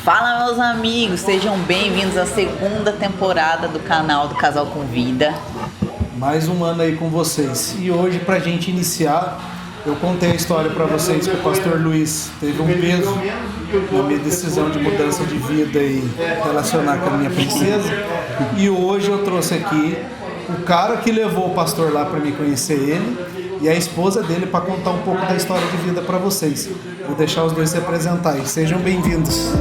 Fala, meus amigos, sejam bem-vindos à segunda temporada do canal do Casal Convida. Mais um ano aí com vocês. E hoje, pra gente iniciar, eu contei a história pra vocês que o pastor Luiz teve um peso na minha decisão de mudança de vida e relacionar com a minha princesa. E hoje eu trouxe aqui o cara que levou o pastor lá pra me conhecer ele e a esposa dele para contar um pouco da história de vida para vocês. Vou deixar os dois se apresentarem. Sejam bem-vindos.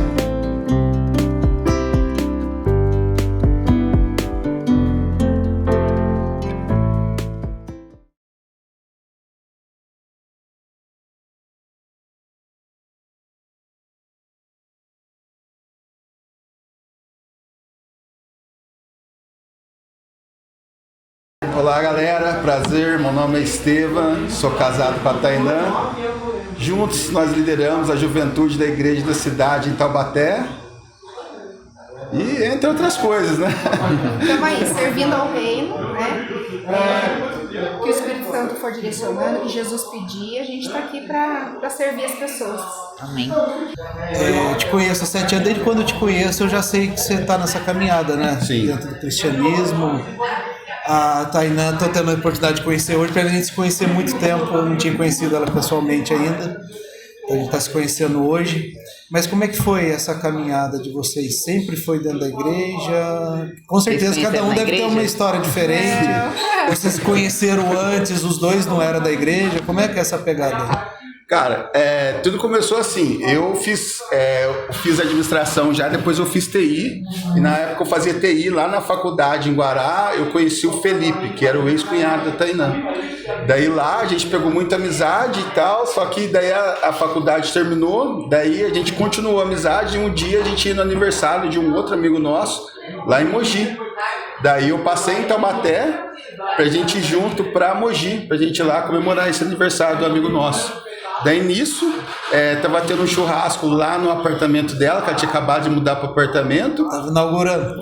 Olá galera, prazer, meu nome é Estevam, sou casado com a Tainã. Juntos nós lideramos a juventude da igreja da cidade em Taubaté e entre outras coisas, né? Estamos aí, servindo ao reino, né? Que o Espírito Santo for direcionando, que Jesus pedir, a gente está aqui para servir as pessoas. Amém. Eu te conheço há 7 anos, desde quando eu te conheço eu já sei que você está nessa caminhada, né? Sim. Dentro do cristianismo. A Tainã, estou tendo a oportunidade de conhecer hoje, para a gente se conhecer há muito tempo, eu não tinha conhecido ela pessoalmente ainda, então a gente está se conhecendo hoje. Mas como é que foi essa caminhada de vocês? Sempre foi dentro da igreja? Com certeza cada um deve ter uma história diferente. Vocês se conheceram antes, os dois não eram da igreja, como é que é essa pegada? Cara, tudo começou assim, eu fiz administração já, depois eu fiz TI, e na época eu fazia TI lá na faculdade em Guará, eu conheci o Felipe, que era o ex-cunhado da Tainã. Daí lá a gente pegou muita amizade e tal, só que daí a faculdade terminou, daí a gente continuou a amizade e um dia a gente ia no aniversário de um outro amigo nosso, lá em Mogi. Daí eu passei em Taubaté pra gente ir junto pra Mogi, pra gente ir lá comemorar esse aniversário do amigo nosso. Daí nisso, tava tendo um churrasco lá no apartamento dela, que ela tinha acabado de mudar pro apartamento. Tava inaugurando.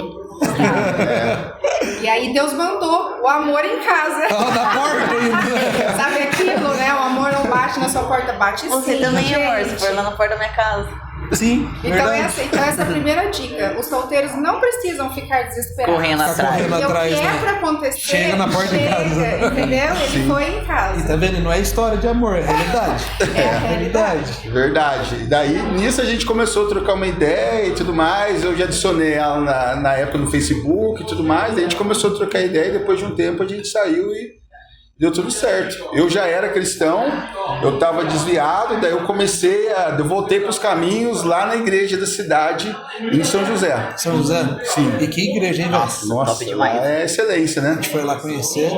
E aí Deus mandou o amor em casa. Na porta ainda. Sabe aquilo, né? O amor não bate na sua porta, bate Você sim, também, gente. amor, você foi lá na porta da minha casa. Sim, Então verdade. então essa é a primeira dica. Os solteiros não precisam ficar desesperados. Correndo atrás. correndo Porque atrás, o que é né? pra acontecer, Chega na porta de casa. Entendeu? Ele foi em E casa. tá vendo? Não é história de amor, é realidade. É a realidade. Verdade. E daí nisso a gente começou a trocar uma ideia e tudo mais. Eu já adicionei ela na época no Facebook e tudo mais. Daí a gente começou a trocar ideia e depois de um tempo a gente saiu e deu tudo certo. Eu já era cristão, eu estava desviado, daí eu voltei para os caminhos lá na igreja da cidade, em São José. São José? Sim. E que igreja, hein, velho? Nossa, top demais. lá é excelência, né? A gente foi lá conhecer.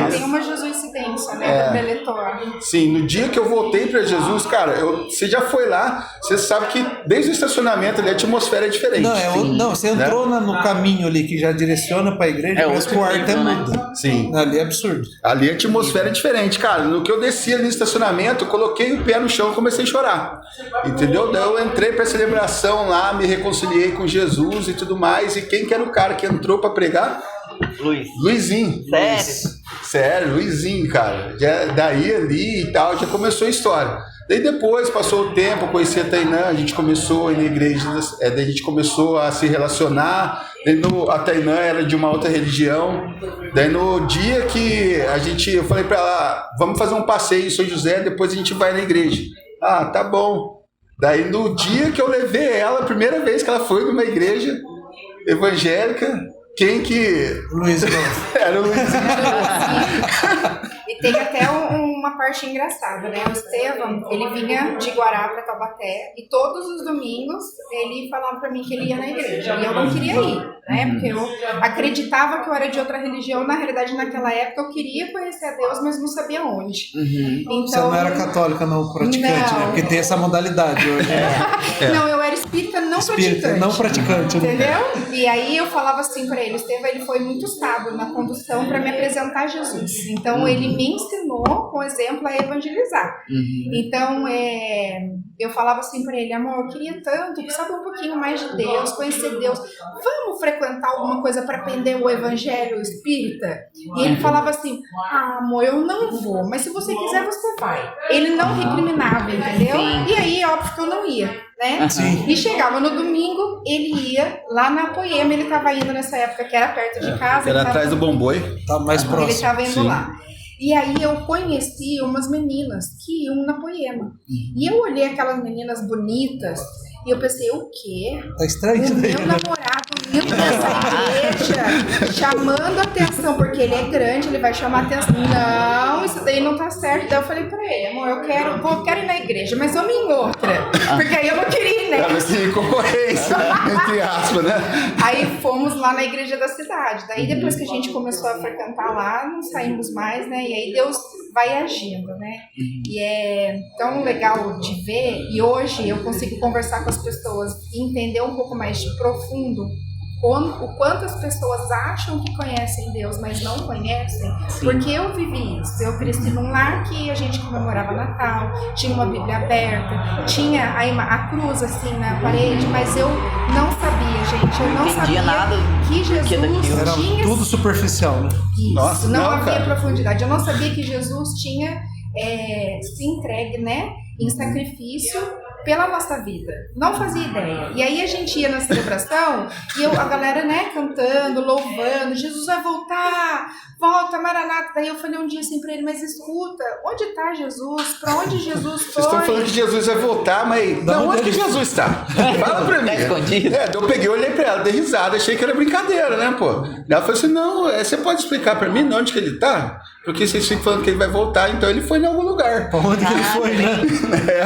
Tem uma jesuicidência, né? Do Beletor. Sim, no dia que eu voltei para Jesus, cara, você já foi lá, você sabe que desde o estacionamento ali a atmosfera é diferente. Não, você entrou no caminho ali que já direciona pra igreja, parece que o ar até nível, né? muda. Sim. Ali é absurdo. Ali a atmosfera é diferente, cara. No que eu desci ali no estacionamento, eu coloquei o pé no chão e comecei a chorar. Entendeu? Daí eu entrei pra celebração lá, me reconciliei com Jesus e tudo mais. E quem que era o cara que entrou pra pregar? Luizinho. Sério, Luizinho, cara. Daí ali e tal, já começou a história. Daí depois, passou o tempo, eu conheci a Tainã, a gente começou a ir na igreja, daí a gente começou a se relacionar. Daí a Tainã era de uma outra religião. Daí no dia que eu falei pra ela, vamos fazer um passeio em São José, depois a gente vai na igreja. Ah, tá bom. Daí no dia que eu levei ela, a primeira vez que ela foi numa igreja evangélica, quem que... Luiz Era o Luizinho. E tem até uma parte engraçada, né? O Estevam, ele vinha de Guará para Taubaté e todos os domingos ele falava para mim que ele ia na igreja. E eu não queria ir, né? Porque eu acreditava que eu era de outra religião. Na realidade, naquela época, eu queria conhecer a Deus, mas não sabia onde. Então, Você não era católica, não, praticante, Não. né? Porque tem essa modalidade hoje. Não, eu era espírita não Espírita, praticante. não praticante, né? Entendeu? E aí eu falava assim para ele, o Estevam, ele foi muito sábio na condução para me apresentar a Jesus. Então ele me ensinou, com exemplo, a evangelizar. Então eu falava assim para ele, amor, eu queria tanto saber um pouquinho mais de Deus, conhecer Deus. Vamos frequentar alguma coisa para aprender o evangelho espírita? E ele falava assim, amor, eu não vou, mas se você quiser, você vai. Ele não recriminava, entendeu? Sim. E aí, óbvio que eu não ia, né? Sim. E chegava no domingo ele ia lá na Poema, ele estava indo nessa época que era perto de casa. Era atrás do Bomboi. Tá mais próximo. Ele estava indo Sim. lá. E aí eu conheci umas meninas que iam na Poema. E eu olhei aquelas meninas bonitas e eu pensei, o quê? Tá estranho O isso daí, meu né? namorado indo nessa igreja, chamando atenção, porque ele é grande, ele vai chamar atenção. Não, isso daí não tá certo. Daí eu falei pra ele, amor, eu quero ir na igreja, mas vamos em outra. Porque aí eu não queria ir, né? Tava assim, concorrência, entre aspas, né? Aí fomos lá na igreja da cidade. Daí depois que a gente começou a frequentar lá, não saímos mais, né? E aí Deus vai agindo, né? E é tão legal de ver. E hoje eu consigo conversar com as pessoas e entender um pouco mais de profundo o quanto as pessoas acham que conhecem Deus, mas não conhecem, porque eu vivi isso. Eu cresci num lar que a gente comemorava Natal, tinha uma Bíblia aberta, tinha a cruz assim na parede, mas eu não sabia, gente, eu não sabia nada que Jesus Era tinha tudo superficial, né? isso, Nossa, não não, havia cara. profundidade. Eu não sabia que Jesus tinha se entregue, né, em sacrifício pela nossa vida. Não fazia ideia. E aí a gente ia na celebração e a galera, né, cantando, louvando, Jesus vai voltar, volta, Maranata. Daí eu falei um dia assim pra ele, mas escuta, onde está Jesus? Pra onde Jesus foi? Vocês estão falando que Jesus vai voltar, mas da onde que Jesus está? Fala pra mim. Tá escondido? Eu peguei, olhei pra ela, dei risada, achei que era brincadeira, né, pô? Ela falou assim, não, você pode explicar pra mim de onde que ele tá? Porque vocês ficam falando que ele vai voltar, então ele foi em algum lugar. Pra onde que ele foi, né?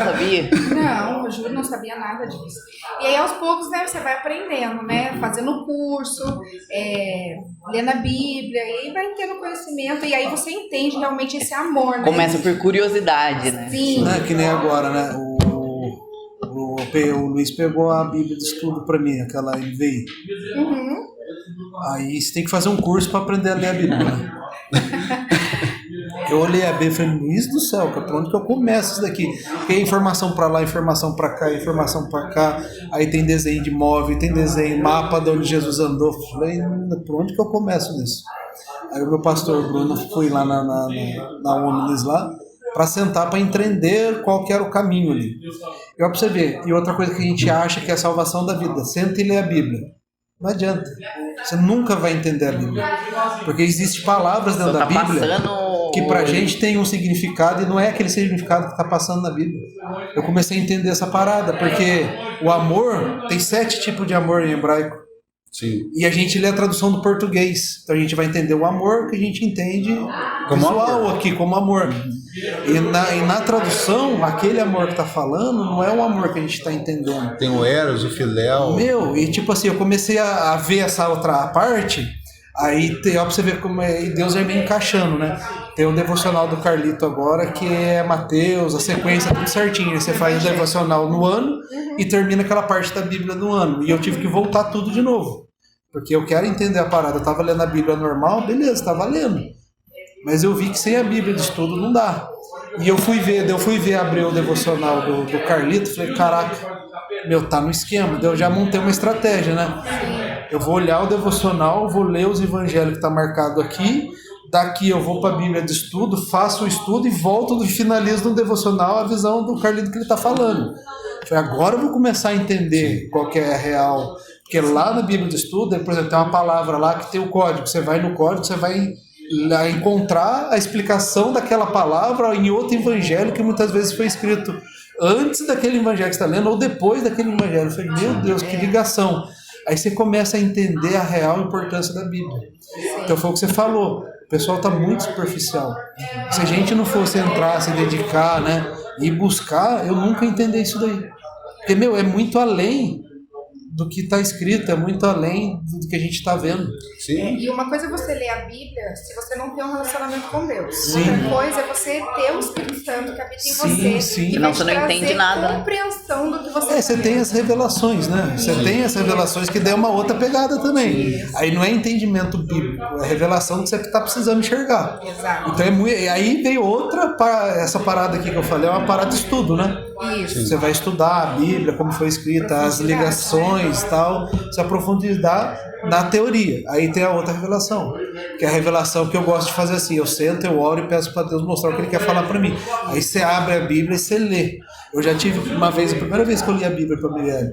Sabia? Não, eu juro, não sabia nada disso. E aí, aos poucos, né, você vai aprendendo, né? Fazendo curso, lendo a Bíblia, e aí vai tendo conhecimento, e aí você entende realmente esse amor, né? Começa por curiosidade, né? Sim. Não é que nem agora, né? O Luiz pegou a Bíblia de estudo pra mim, aquela NVI. Uhum. Aí você tem que fazer um curso pra aprender a ler a Bíblia. Né? Eu olhei a Bíblia e falei, Luiz do céu, cara, pra onde que eu começo isso daqui? Porque é informação pra lá, informação pra cá, informação pra cá. Aí tem desenho de móvel, tem desenho, mapa de onde Jesus andou. Eu falei, por onde que eu começo nisso? Aí o meu pastor Bruno foi lá na Omnis lá, para sentar, para entender qual que era o caminho ali. Eu observei. E outra coisa que a gente acha que é a salvação da vida, senta e lê a Bíblia. Não adianta. Você nunca vai entender a Bíblia. Porque existem palavras dentro da Bíblia que pra gente tem um significado e não é aquele significado que está passando na Bíblia. Eu comecei a entender essa parada, porque o amor, tem 7 tipos de amor em hebraico. Sim. E a gente lê a tradução do português. Então a gente vai entender o amor que a gente entende Como visual amor. aqui, como amor. E na tradução, aquele amor que está falando não é o amor que a gente está entendendo. Tem o Eros, o Filéu. E tipo assim, eu comecei a ver essa outra parte, aí ó, pra você ver como Deus vai me encaixando, né? Tem um devocional do Carlito agora, que é Mateus, a sequência tudo certinho. Você faz o devocional no ano e termina aquela parte da Bíblia no ano. E eu tive que voltar tudo de novo, porque eu quero entender a parada. Eu tava lendo a Bíblia normal, beleza, tava lendo. Mas eu vi que sem a Bíblia de estudo não dá. E eu fui ver abrir o devocional do Carlito, falei, caraca, tá no esquema. Eu já montei uma estratégia, né? Eu vou olhar o devocional, vou ler os evangelhos que tá marcado aqui, daqui eu vou para a Bíblia de estudo, faço o estudo e volto e finalizo no devocional a visão do Carlito que ele tá falando. Falei, agora eu vou começar a entender qual que é a real. Porque lá na Bíblia de estudo, por exemplo, tem uma palavra lá que tem o código. Você vai no código, você vai encontrar a explicação daquela palavra em outro evangelho que muitas vezes foi escrito antes daquele evangelho que você está lendo ou depois daquele evangelho. Eu falei, meu Deus, que ligação. Aí você começa a entender a real importância da Bíblia. Então foi o que você falou. O pessoal está muito superficial. Se a gente não fosse entrar, se dedicar, né, e buscar, eu nunca entendi isso daí. Porque, é muito além do que está escrito, é muito além do que a gente está vendo. Sim. E uma coisa é você ler a Bíblia se você não tem um relacionamento com Deus. Sim. Outra coisa é você ter o Espírito Santo que habita em Sim, você. sim. E Senão vai você te não entende trazer nada. compreensão do que você Você tem as revelações, né? Você tem as revelações que dão uma outra pegada também. Aí não é entendimento bíblico, é revelação que você está precisando enxergar. Exato. Então e aí veio essa parada aqui que eu falei, é uma parada de estudo, né? Isso. Você vai estudar a Bíblia, como foi escrita, as ligações e tal, se aprofundar na teoria. Aí tem a outra revelação, que é a revelação que eu gosto de fazer assim, eu sento, eu oro e peço para Deus mostrar o que Ele quer falar para mim. Aí você abre a Bíblia e você lê. Eu já tive uma vez, a primeira vez que eu li a Bíblia para Miriam,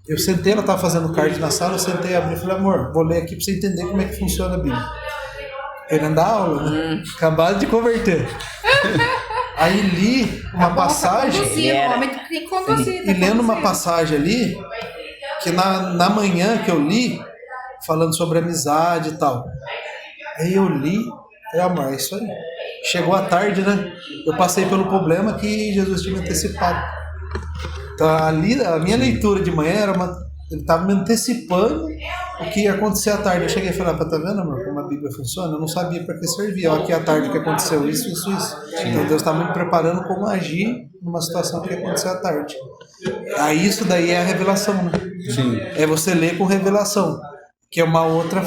Eu sentei, ela estava fazendo card na sala, eu sentei, abri e falei, amor, vou ler aqui para você entender como é que funciona a Bíblia. Querendo dar aula, né? Acabado de converter. Aí li uma passagem. O homem tem que conduzir. E lendo uma passagem ali, que na manhã que eu li, falando sobre amizade e tal. Aí eu li, falei, amor, é isso aí. Chegou a tarde, né? Eu passei pelo problema que Jesus tinha me antecipado. Então ali, a minha leitura de manhã era ele estava me antecipando o que ia acontecer à tarde. Eu cheguei e falei, tá vendo, amor, como a Bíblia funciona? Eu não sabia para que servia. Olha aqui à tarde que aconteceu isso. Então Deus estava me preparando como agir numa situação que ia acontecer à tarde. Aí isso daí é a revelação, né? Sim. É você ler com revelação, que é uma outra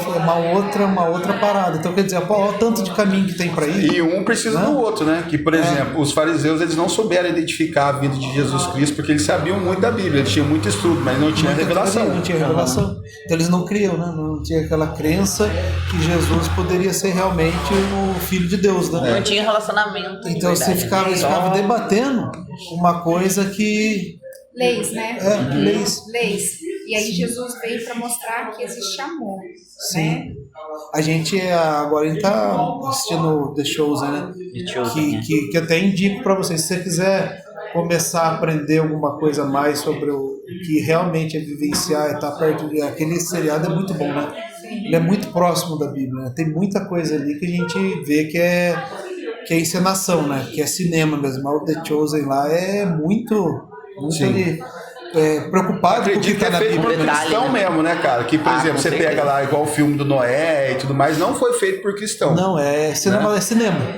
parada. Então quer dizer, olha o tanto de caminho que tem para ir. E um precisa do outro, né? Que, por exemplo, os fariseus, eles não souberam identificar a vida de Jesus Cristo, porque eles sabiam muito da Bíblia, eles tinham muito estudo, mas não tinha revelação. Não tinha revelação. Então eles não criam, né? Não tinha aquela crença que Jesus poderia ser realmente o Filho de Deus, né? Não tinha relacionamento. Então você ficava debatendo uma coisa que... Leis, né? Leis. E aí Jesus veio para mostrar que existe amor. Sim. Né? A gente agora está assistindo The Chosen, né? Que eu até indico para vocês, se você quiser começar a aprender alguma coisa mais sobre o que realmente é vivenciar e estar perto de... Aquele seriado é muito bom, né? Ele é muito próximo da Bíblia, né? Tem muita coisa ali que a gente vê que é encenação, né? Que é cinema mesmo. O The Chosen lá é muito ali... preocupado com o que está na feito Bíblia. por cristão mesmo, né, cara? Que, por exemplo, você pega lá igual o filme do Noé e tudo mais, não foi feito por cristão. Não, é cinema, né?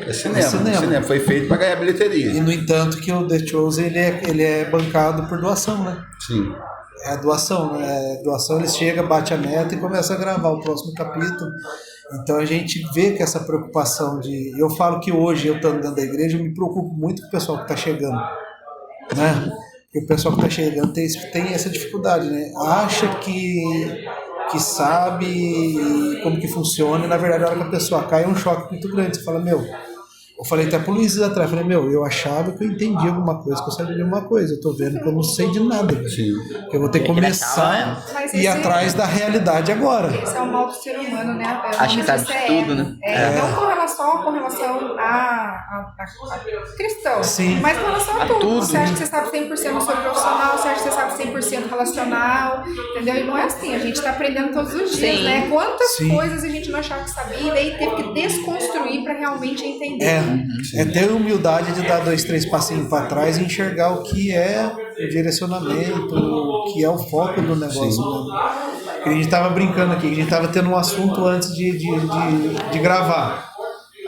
É cinema. Foi feito para ganhar bilheteria. E, no entanto, que o The Chosen, ele é bancado por doação, né? Sim. É a doação, né? Doação, eles chegam, bate a meta e começa a gravar o próximo capítulo. Então a gente vê que essa preocupação de... Eu falo que hoje, eu estando dentro da igreja, eu me preocupo muito com o pessoal que está chegando, né? E o pessoal que está chegando tem essa dificuldade, né? Acha que sabe como que funciona, e na verdade a hora que a pessoa cai é um choque muito grande. Você fala, eu falei até pro Luiz atrás, falei, eu achava que eu entendia alguma coisa, que eu sabia de alguma coisa, eu tô vendo que eu não sei de nada. Sim. Que eu vou ter que começar a ir atrás da realidade agora. Esse é o mal do ser humano, né? Acho que tá de tudo, né? Não com relação a cristão, Sim. mas com relação a tudo. Você acha que você sabe 100% sobre profissional, você acha que você sabe 100% relacional, entendeu? E não é assim, a gente tá aprendendo todos os dias, né? Quantas coisas a gente não achava que sabia e daí teve que desconstruir para realmente entender. É ter humildade de dar 2, 3 passinhos para trás e enxergar o que é o direcionamento, o que é o foco do negócio. Né? A gente estava brincando aqui, a gente estava tendo um assunto antes de gravar.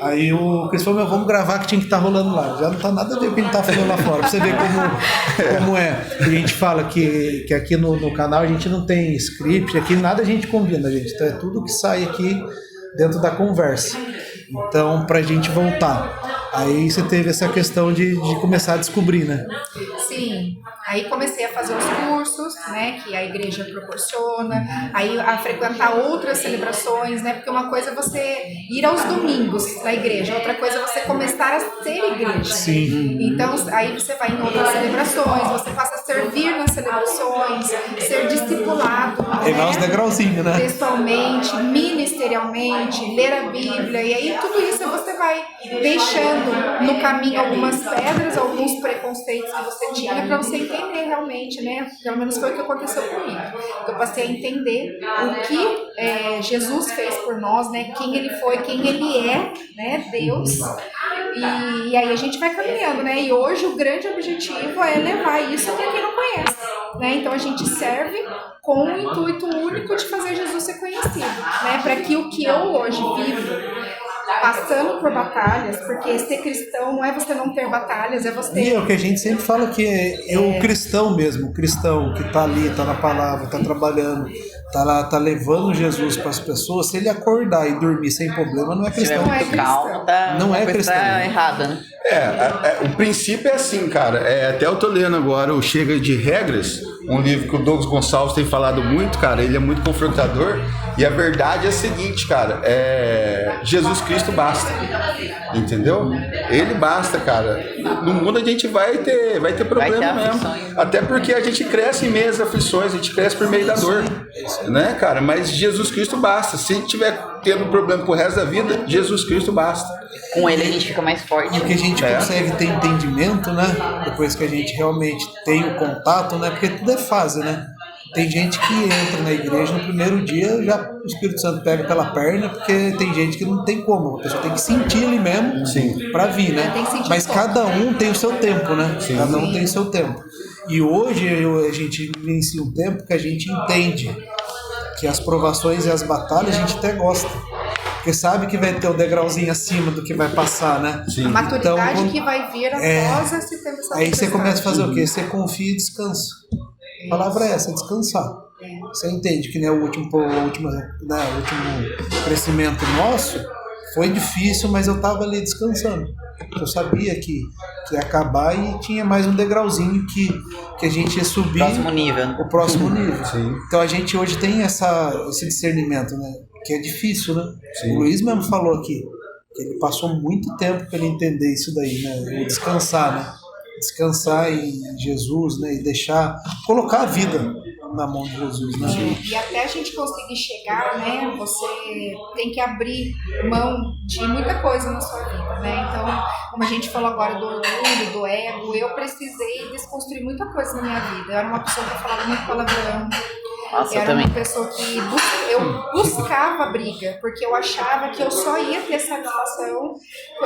Aí o Cris falou, vamos gravar que tinha que estar rolando lá. Já não tá nada a ver com o que a gente tá falando lá fora, pra você ver como é. A gente fala que aqui no canal a gente não tem script, aqui nada a gente combina, gente. Então é tudo que sai aqui dentro da conversa. Então, pra gente voltar, aí você teve essa questão de começar a descobrir, né? Sim, aí comecei a fazer os cursos, né, que a igreja proporciona, aí a frequentar outras celebrações, né, porque uma coisa é você ir aos domingos na igreja, outra coisa é você começar a ser igreja. Sim. Então, aí você vai em outras celebrações, você passa a servir nas celebrações, ser discipulado, Pegar os degrauzinhos, né? pessoalmente, ministerialmente, ler a Bíblia, e aí tudo isso você vai deixando no caminho algumas pedras, alguns preconceitos que você tinha para você entender realmente, né? Pelo menos foi o que aconteceu comigo. Eu passei a entender o que Jesus fez por nós, né? Quem ele foi, quem ele é, né? Deus. E aí a gente vai caminhando, né? E hoje o grande objetivo é levar isso para quem não conhece, né? Então a gente serve com o intuito único de fazer Jesus ser conhecido, né? Para que o que eu hoje vivo, passando por batalhas, porque ser cristão não é você não ter batalhas, é você... E é o que a gente sempre fala que é o cristão mesmo, o cristão que tá ali, tá na palavra, tá trabalhando, tá lá, tá levando Jesus para as pessoas, se ele acordar e dormir sem problema, não é cristão. Se tiver muito calmo, não é cristão. Tá errada, né? O princípio é assim, cara. Até eu tô lendo agora o Chega de Regras, um livro que o Douglas Gonçalves tem falado muito, cara, ele é muito confrontador, e a verdade é a seguinte, cara, Jesus Cristo basta, entendeu? Ele basta, cara. No mundo a gente vai ter problema mesmo, até porque a gente cresce em meio às aflições, a gente cresce por meio da dor, né, cara? Mas Jesus Cristo basta. Se tiver tendo um problema pro resto da vida, Jesus Cristo basta. Com ele a gente fica mais forte. E o que a gente consegue ter entendimento, né? Depois que a gente realmente tem o contato, né? Porque tudo é fase, né? Tem gente que entra na igreja no primeiro dia, já o Espírito Santo pega pela perna, porque tem gente que não tem como, a pessoa tem que sentir ali mesmo para vir, né? Mas cada um tem o seu tempo, né? Cada um tem o seu tempo. E hoje a gente vivencia um tempo que a gente entende que as provações e as batalhas a gente até gosta. Porque sabe que vai ter o degrauzinho acima do que vai passar, né? A maturidade então, que vai vir após esse tempo. Aí você começa a fazer o quê? Você confia e descansa. A palavra é essa, descansar. Você entende que, né, o último crescimento nosso foi difícil, mas eu estava ali descansando. Eu sabia que ia acabar e tinha mais um degrauzinho que a gente ia subir. O próximo nível. Sim. Então a gente hoje tem esse discernimento, né? Que é difícil, né? Sim. O Luiz mesmo falou aqui que ele passou muito tempo para ele entender isso daí, né? O descansar, né? Descansar em Jesus, né? E colocar a vida na mão de Jesus, né? E até a gente conseguir chegar, né? Você tem que abrir mão de muita coisa na sua vida, né? Então, como a gente falou agora do orgulho, do ego, eu precisei desconstruir muita coisa na minha vida. Eu era uma pessoa que falava muito palavrão. Nossa, era uma pessoa que eu buscava briga, porque eu achava que eu só ia ter satisfação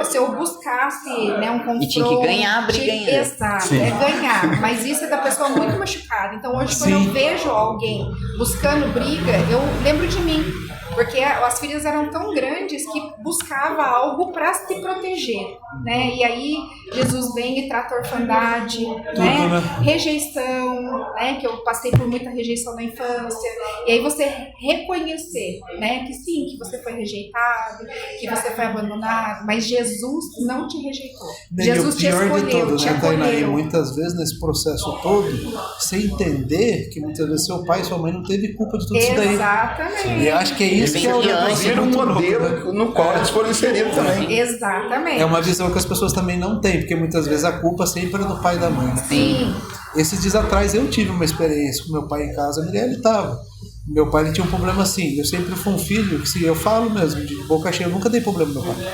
se eu buscasse, né, um confronto. E tinha que ganhar a briga ainda. Exato, ganhar. Mas isso é da pessoa muito machucada. Então hoje, quando eu vejo alguém buscando briga, eu lembro de mim. Porque as feridas eram tão grandes que buscava algo para se proteger, né? E aí Jesus vem e trata a orfandade, né? Rejeição, né? Que eu passei por muita rejeição na infância. E aí você reconhecer, né? Que sim, que você foi rejeitado, que você foi abandonado, mas Jesus não te rejeitou. Jesus te escolheu, te acolheu. E muitas vezes nesse processo todo, você entender que muitas vezes seu pai e sua mãe não teve culpa de tudo isso daí. Exatamente. E acho que é isso que é o modelo no qual eles foram inseridos também. Exatamente. É uma visão que as pessoas também não têm, porque muitas vezes a culpa sempre é do pai e da mãe. Né? Sim. Esses dias atrás eu tive uma experiência com meu pai em casa, ele estava. Meu pai ele tinha um problema assim, eu sempre fui um filho, que se eu falo mesmo, de boca cheia, eu nunca dei problema no meu pai.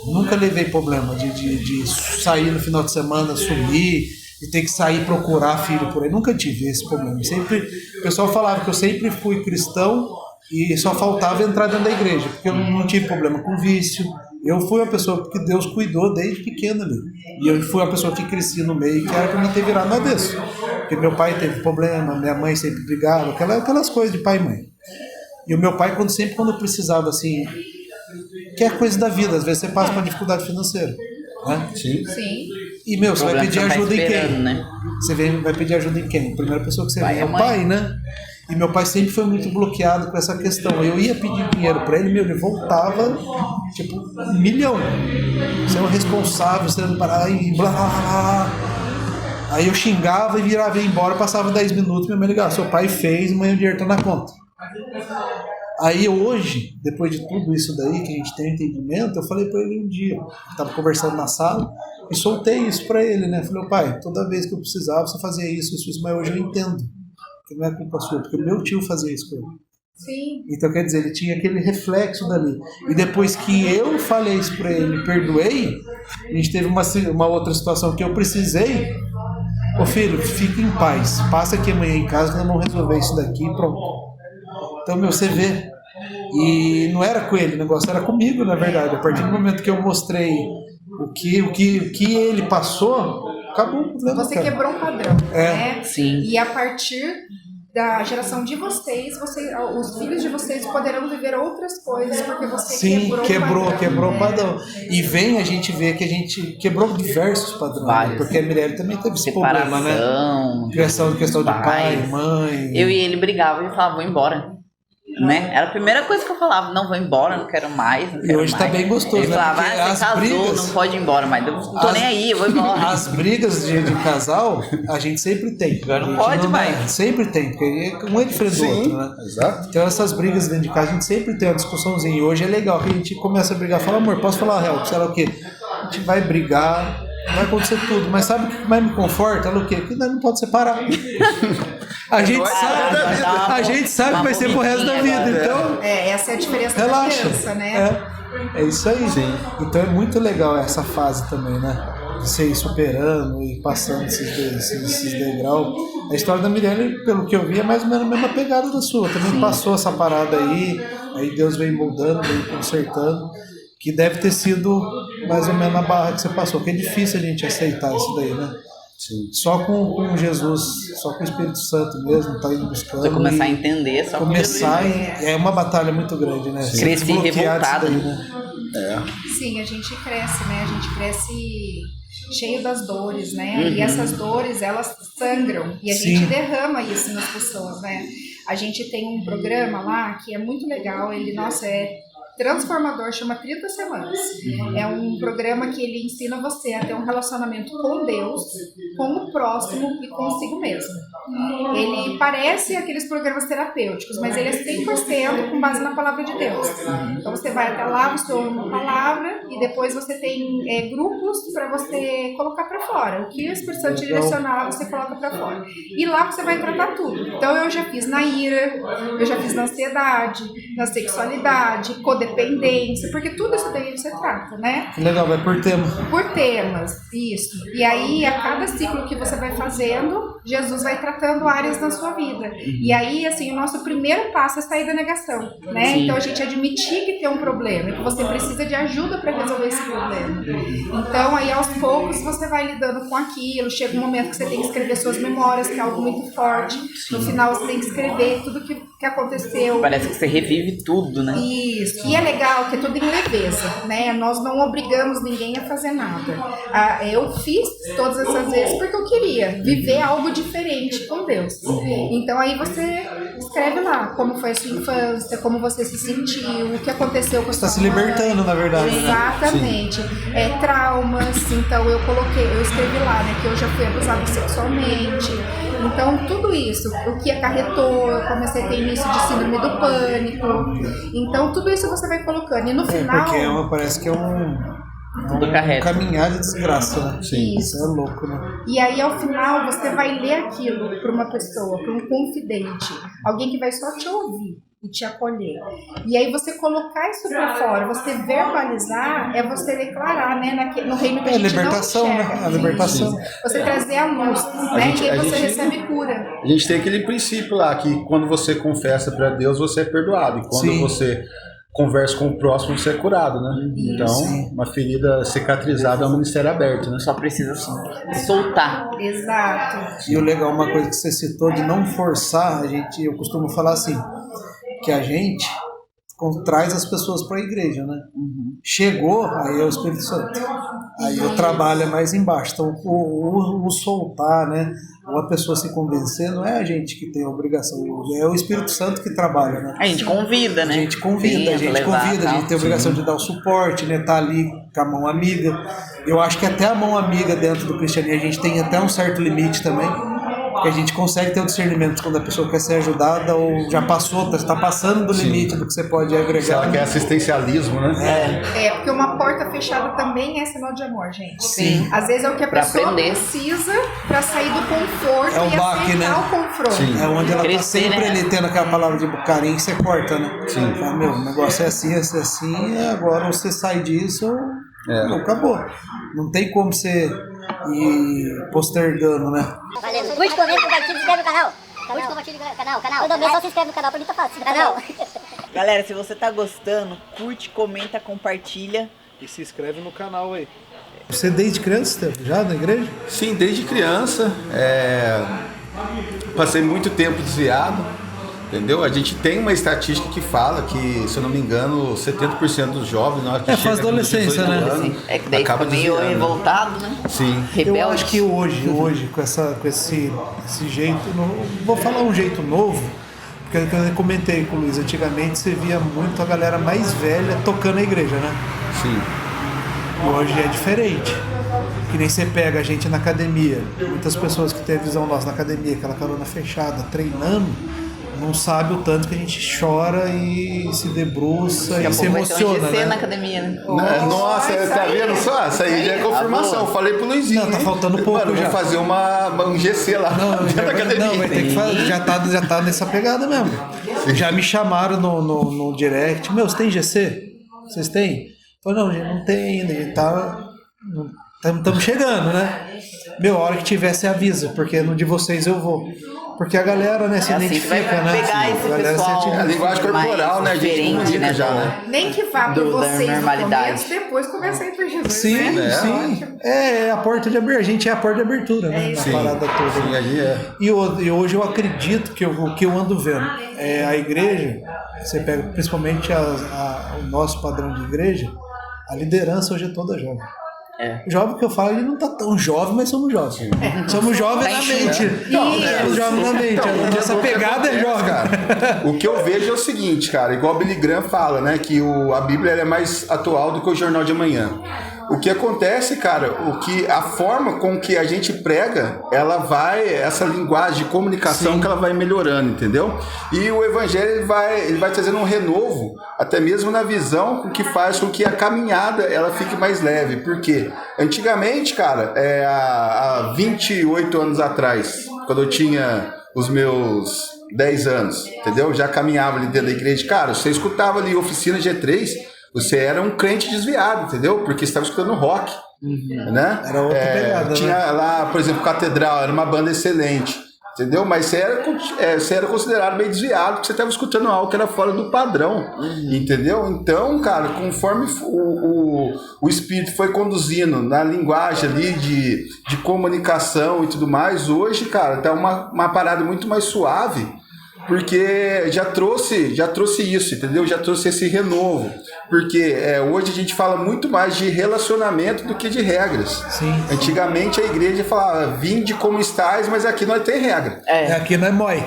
Nunca levei problema de sair no final de semana, sumir, de ter que sair procurar filho por aí. Nunca tive esse problema. O pessoal falava que eu sempre fui cristão e só faltava entrar dentro da igreja, porque eu não tive problema com vício. Eu fui uma pessoa que Deus cuidou desde pequeno ali. E eu fui uma pessoa que cresci no meio, que era para mim ter virado no avesso. Porque meu pai teve problema, minha mãe sempre brigava, aquelas coisas de pai e mãe. E o meu pai, sempre quando precisava, assim, que é coisa da vida, às vezes você passa por uma dificuldade financeira. Né? Sim. E, você vai pedir ajuda em quem? Né? Você vai pedir ajuda em quem? A primeira pessoa que você vê é o pai, né? E meu pai sempre foi muito bloqueado com essa questão. Eu ia pedir dinheiro pra ele, ele voltava, tipo, 1 milhão. Você é o responsável, você não parar e blá, blá, blá. Aí eu xingava e virava e ia embora, passava 10 minutos, minha mãe ligava, seu pai fez, amanhã o dinheiro tá na conta. Aí hoje, depois de tudo isso daí, que a gente tem entendimento, eu falei pra ele um dia, eu tava conversando na sala, e soltei isso pra ele, né? Falei, pai, toda vez que eu precisava, você fazia isso, mas hoje eu entendo. Que não é culpa sua, porque meu tio fazia isso com ele. Sim. Então, quer dizer, ele tinha aquele reflexo dali. E depois que eu falei isso pra ele, perdoei, a gente teve uma outra situação que eu precisei. Ô filho, fique em paz. Passa aqui amanhã em casa que nós vamos resolver isso daqui e pronto. Então, você vê. E não era com ele, o negócio era comigo, na verdade. A partir do momento que eu mostrei o que ele passou, acabou o problema. Você quebrou um padrão, né? Sim. E a partir da geração de vocês, os filhos de vocês poderão viver outras coisas, porque você quebrou o padrão. E a gente vê que a gente quebrou diversos padrões, porque a Mirelle também teve esse problema, né? Questão de pai, mãe. Eu e ele brigavam e falavam, vou embora. Né? Era a primeira coisa que eu falava, não vou embora, não quero mais, não quero E hoje mais. tá bem gostoso, Ele né? falava, Porque você as casou, brigas- não pode ir embora, mas eu não tô nem aí, eu vou embora. As brigas de casal, a gente sempre tem. Agora não A gente pode mais. Sempre tem, porque um é diferente do outro, né? Exato. Então essas brigas dentro de casa, a gente sempre tem uma discussãozinha. E hoje é legal que a gente começa a brigar. Fala, amor, posso falar a real? Sei lá o quê? A gente vai brigar, vai acontecer tudo. Mas sabe o que mais me conforta? Ela o quê? Que nós não pode separar. A gente sabe que vai ser pro resto da vida. Então, Essa é a diferença da relaxa. criança, né? É isso aí. Então é muito legal essa fase também, né? De você ir superando e passando esses degraus. A história da Mirelle, pelo que eu vi, é mais ou menos a mesma pegada da sua. Também passou essa parada aí Deus veio moldando, veio consertando. Que deve ter sido mais ou menos a barra que você passou. Que é difícil a gente aceitar isso daí, né? Sim. Só com Jesus, só com o Espírito Santo mesmo, tá indo buscando. Você começar a e entender, só começar é uma batalha muito grande, né? Você Cresci desbloquear revoltado. disso daí, né? Sim, a gente cresce, né? A gente cresce cheio das dores, né? E essas dores, elas sangram. E a Sim. gente derrama isso nas pessoas, né? A gente tem um programa lá que é muito legal. Ele, nossa, é transformador, chama 30 Semanas. É um programa que ele ensina você a ter um relacionamento com Deus, com o próximo e consigo mesmo. Ele parece aqueles programas terapêuticos, mas ele é 100% com base na palavra de Deus. Então você vai até lá, você ouve uma palavra e depois você tem grupos para você colocar para fora. O que o Espírito Santo te direcionar, você coloca para fora. E lá você vai tratar tudo. Então eu já fiz na ira, eu já fiz na ansiedade, na sexualidade, codependência, porque tudo isso daí você trata, né? Que legal, vai por tema. Por temas, isso. E aí, a cada ciclo que você vai fazendo, Jesus vai tratando áreas na sua vida. E aí, assim, o nosso primeiro passo é sair da negação, né? Sim. Então, a gente admitir que tem um problema e que você precisa de ajuda para resolver esse problema. Então, aí, aos poucos, você vai lidando com aquilo. Chega um momento que você tem que escrever suas memórias, que é algo muito forte. No final, você tem que escrever tudo que aconteceu. Parece que você revive tudo, né? Isso. E é legal que é tudo em leveza, né? Nós não obrigamos ninguém a fazer nada. Eu fiz todas essas vezes porque eu queria viver algo diferente com Deus. Então aí você escreve lá como foi a sua infância, como você se sentiu, o que aconteceu com a sua Está se mãe. libertando, na verdade, né? Exatamente. Traumas, então eu escrevi lá, né, que eu já fui abusada sexualmente. Então, tudo isso, o que acarretou, eu comecei a ter início de síndrome do pânico. Então, tudo isso você vai colocando. E no final... Porque parece que é um caminhar de desgraça, né? Sim. Isso é louco, né? E aí, ao final, você vai ler aquilo para uma pessoa, para um confidente, alguém que vai só te ouvir e te acolher. E aí, você colocar isso para fora, você verbalizar, é você declarar, né? No reino que a gente libertação, não enxerga. né? A libertação. Você trazer a luz, né? E aí você recebe cura. A gente tem aquele princípio lá, que quando você confessa para Deus, você é perdoado. E quando você conversa com o próximo, você é curado, né? Então, uma ferida cicatrizada é um ministério aberto, né? Só precisa soltar. Exato. E o legal, uma coisa que você citou de não forçar, eu costumo falar assim, que a gente traz as pessoas para a igreja, né? Chegou, aí é o Espírito Santo. Aí o trabalho é mais embaixo. Então, o soltar, né? Ou a pessoa se convencer, não é a gente que tem a obrigação, é o Espírito Santo que trabalha, né? A gente convida, né? A gente convida, a gente tem a obrigação de dar o suporte, né? Tá ali com a mão amiga. Eu acho que até a mão amiga dentro do cristianismo, a gente tem até um certo limite também. Porque a gente consegue ter o discernimento quando a pessoa quer ser ajudada ou já passou, está passando do limite do que você pode agregar. Se ela quer assistencialismo, né? Porque uma porta fechada também é sinal de amor, gente. Sim. Às vezes é o que a Pra pessoa aprender. precisa para sair do conforto É o e baque, aceitar né? o confronto. É onde ela está Crescer, sempre né? ali tendo aquela palavra de carinho que você corta, né? Sim. Fala, meu, o negócio é assim, agora você sai disso, acabou. Não tem como você ir postergando, né? Valeu. Curte, comenta, compartilha, se inscreve no canal. Curte, compartilha no canal. Todo mês só se inscreve no canal, pra mim tá fácil. Canal. Galera, se você tá gostando, curte, comenta, compartilha. E se inscreve no canal aí. Você desde criança, Stefano, já na igreja? Sim, desde criança. Passei muito tempo desviado, entendeu? A gente tem uma estatística que fala que, se eu não me engano, 70% dos jovens, na hora que faz adolescência, né? É que daí fica meio revoltado, né? Sim. Rebelde. Eu acho que hoje com esse jeito, vou falar um jeito novo, Porque eu comentei com o Luiz, antigamente você via muito a galera mais velha tocando a igreja, né? Sim. E hoje é diferente. Que nem você pega a gente na academia. Muitas pessoas que têm a visão nossa na academia, aquela carona fechada, treinando, não sabe o tanto que a gente chora e se debruça Daqui a e se pouco vai ter um emociona, GC né? na academia, né? Nossa, tá vendo só? Isso aí já é confirmação. Falei pro Luizinho. Não, tá faltando pouco. Mano, já. vou fazer um GC lá dentro da academia. Não, vai ter que fazer. Já tá nessa pegada mesmo. Já me chamaram no direct. Meu, você tem GC? Vocês têm? Eu falei, não, gente, não tem ainda. A gente tá. Estamos chegando, né? Meu, a hora que tiver, você avisa, porque no de vocês eu vou. Porque a galera, né, se É assim, identifica, vai né? pegar esse A galera pessoal se É a linguagem corporal, né? A gente diferente, comunica né, já, do- né? Nem que vá por Da vocês no normalidade. começo, depois comecei por Jesus, Sim, né? sim. É a porta de abertura. A gente é a porta de abertura, né? isso. A parada toda. Sim, aí é. E hoje eu acredito que o que eu ando vendo é a igreja, você pega principalmente o nosso padrão de igreja, a liderança hoje é toda jovem. É. O jovem que eu falo, ele não tá tão jovem, mas somos jovens. Somos jovens Tá na enxergando. mente. Somos Isso. jovens na mente. Essa o que pegada é acontece, jovem. Cara, o que eu vejo é o seguinte, cara, igual o Billy Graham fala, né, que a Bíblia ela é mais atual do que o Jornal de Amanhã. O que acontece, cara, a forma com que a gente prega, essa linguagem de comunicação que ela vai melhorando, entendeu? E o Evangelho ele vai trazendo um renovo, até mesmo na visão, que faz com que a caminhada ela fique mais leve. Por quê? Antigamente, cara, há 28 anos atrás, quando eu tinha os meus 10 anos, entendeu? Já caminhava ali dentro da igreja. Cara, você escutava ali Oficina G3, você era um crente desviado, entendeu? Porque você estava escutando rock, né? Era outra pegada, tinha né? lá, por exemplo, Catedral, era uma banda excelente, entendeu? Mas você era considerado meio desviado, porque você estava escutando algo que era fora do padrão, entendeu? Então, cara, conforme o Espírito foi conduzindo na linguagem ali de comunicação e tudo mais, hoje, cara, tá uma parada muito mais suave, porque já trouxe isso, entendeu? Já trouxe esse renovo. Porque hoje a gente fala muito mais de relacionamento do que de regras. Sim. Antigamente a igreja falava, vinde como estáis, mas aqui nós tem regra. Aqui não é mói.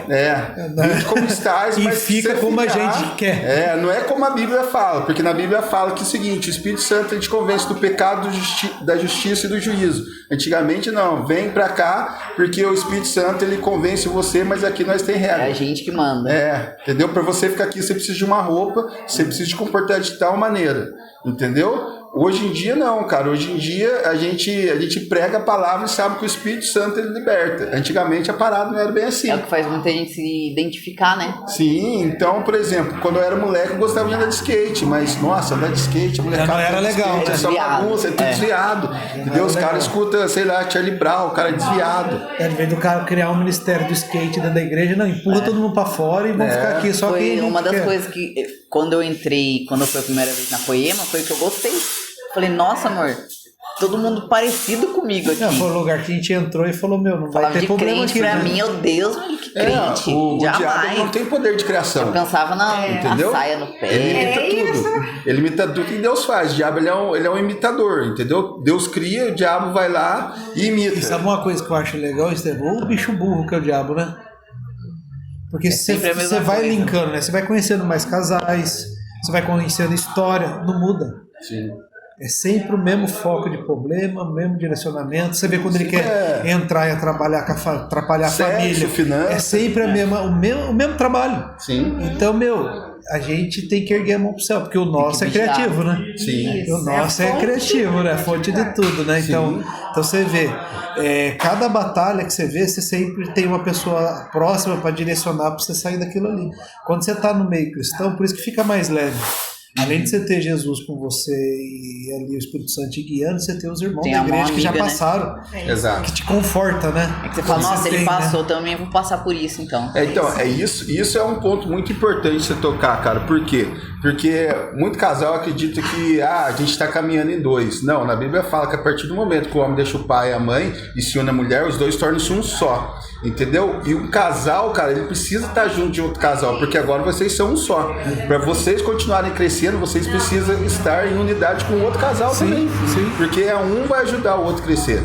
Vinde como estáis, E mas fica você como a ficar, gente quer. não é como a Bíblia fala, porque na Bíblia fala que é o seguinte, o Espírito Santo ele te convence do pecado, da justiça e do juízo. Antigamente não, vem pra cá, porque o Espírito Santo ele convence você, mas aqui nós tem regra. É a gente que manda. Entendeu? Para você ficar aqui, você precisa de uma roupa, você precisa de comportar de tal maneira, entendeu? Hoje em dia não, cara. Hoje em dia a gente prega a palavra e sabe que o Espírito Santo ele liberta. Antigamente a parada não era bem assim. É o que faz muita gente se identificar, né? Sim, então, por exemplo, quando eu era moleque eu gostava de andar de skate, mas nossa, andar de skate, a molecada Não era anda de legal, skate, né? é só bagunça, é tudo desviado. Entendeu? Os caras escutam, sei lá, Charlie Brown, o cara é desviado. Em vez do cara criar um ministério do skate dentro da igreja, não, empurra todo mundo pra fora e vão ficar aqui só Foi quem uma das quer. coisas que, quando eu fui a primeira vez na Poema, foi o que eu gostei. Falei, nossa, amor, todo mundo parecido comigo aqui. Não, foi o lugar que a gente entrou e falou, meu, não vai Falava ter de problema crente aqui. pra né? mim, meu Deus, que crente. O diabo jamais. não tem poder de criação. Eu pensava na Entendeu? saia no pé. Ele imita tudo. Ele imita tudo que Deus faz. O diabo ele é um imitador, entendeu? Deus cria, o diabo vai lá e imita. E sabe uma coisa que eu acho legal, Estevão? O bicho burro que é o diabo, né? Porque sempre a mesma você vai coisa. linkando, né? Você vai conhecendo mais casais, você vai conhecendo história, não muda. Sim. É sempre o mesmo foco de problema, o mesmo direcionamento. Você vê quando ele quer entrar e atrapalhar a Sexo, família. finanças. É sempre o mesmo trabalho. Sim. Então, a gente tem que erguer a mão pro céu, porque o nosso é vigiar. criativo, né? Sim. O nosso é criativo, né? Fonte de tudo, né? Então você vê, cada batalha que você vê, você sempre tem uma pessoa próxima para direcionar para você sair daquilo ali. Quando você está no meio cristão, por isso que fica mais leve. Além de você ter Jesus com você e ali o Espírito Santo te guiando, você tem os irmãos Tem da a mão igreja que já amiga, né? passaram, Exato. que te conforta, né? É que você fala, nossa, ele tem, passou, né? também vou passar por isso, então. Então, isso é um ponto muito importante você tocar, cara. Por quê? Porque muito casal acredita que a gente está caminhando em dois. Não, na Bíblia fala que a partir do momento que o homem deixa o pai e a mãe e se une a mulher, os dois tornam-se um só. Entendeu? E um casal, cara, ele precisa estar junto de outro casal, porque agora vocês são um só. Para vocês continuarem crescendo, vocês precisam estar em unidade com outro casal também. sim. Porque um vai ajudar o outro a crescer.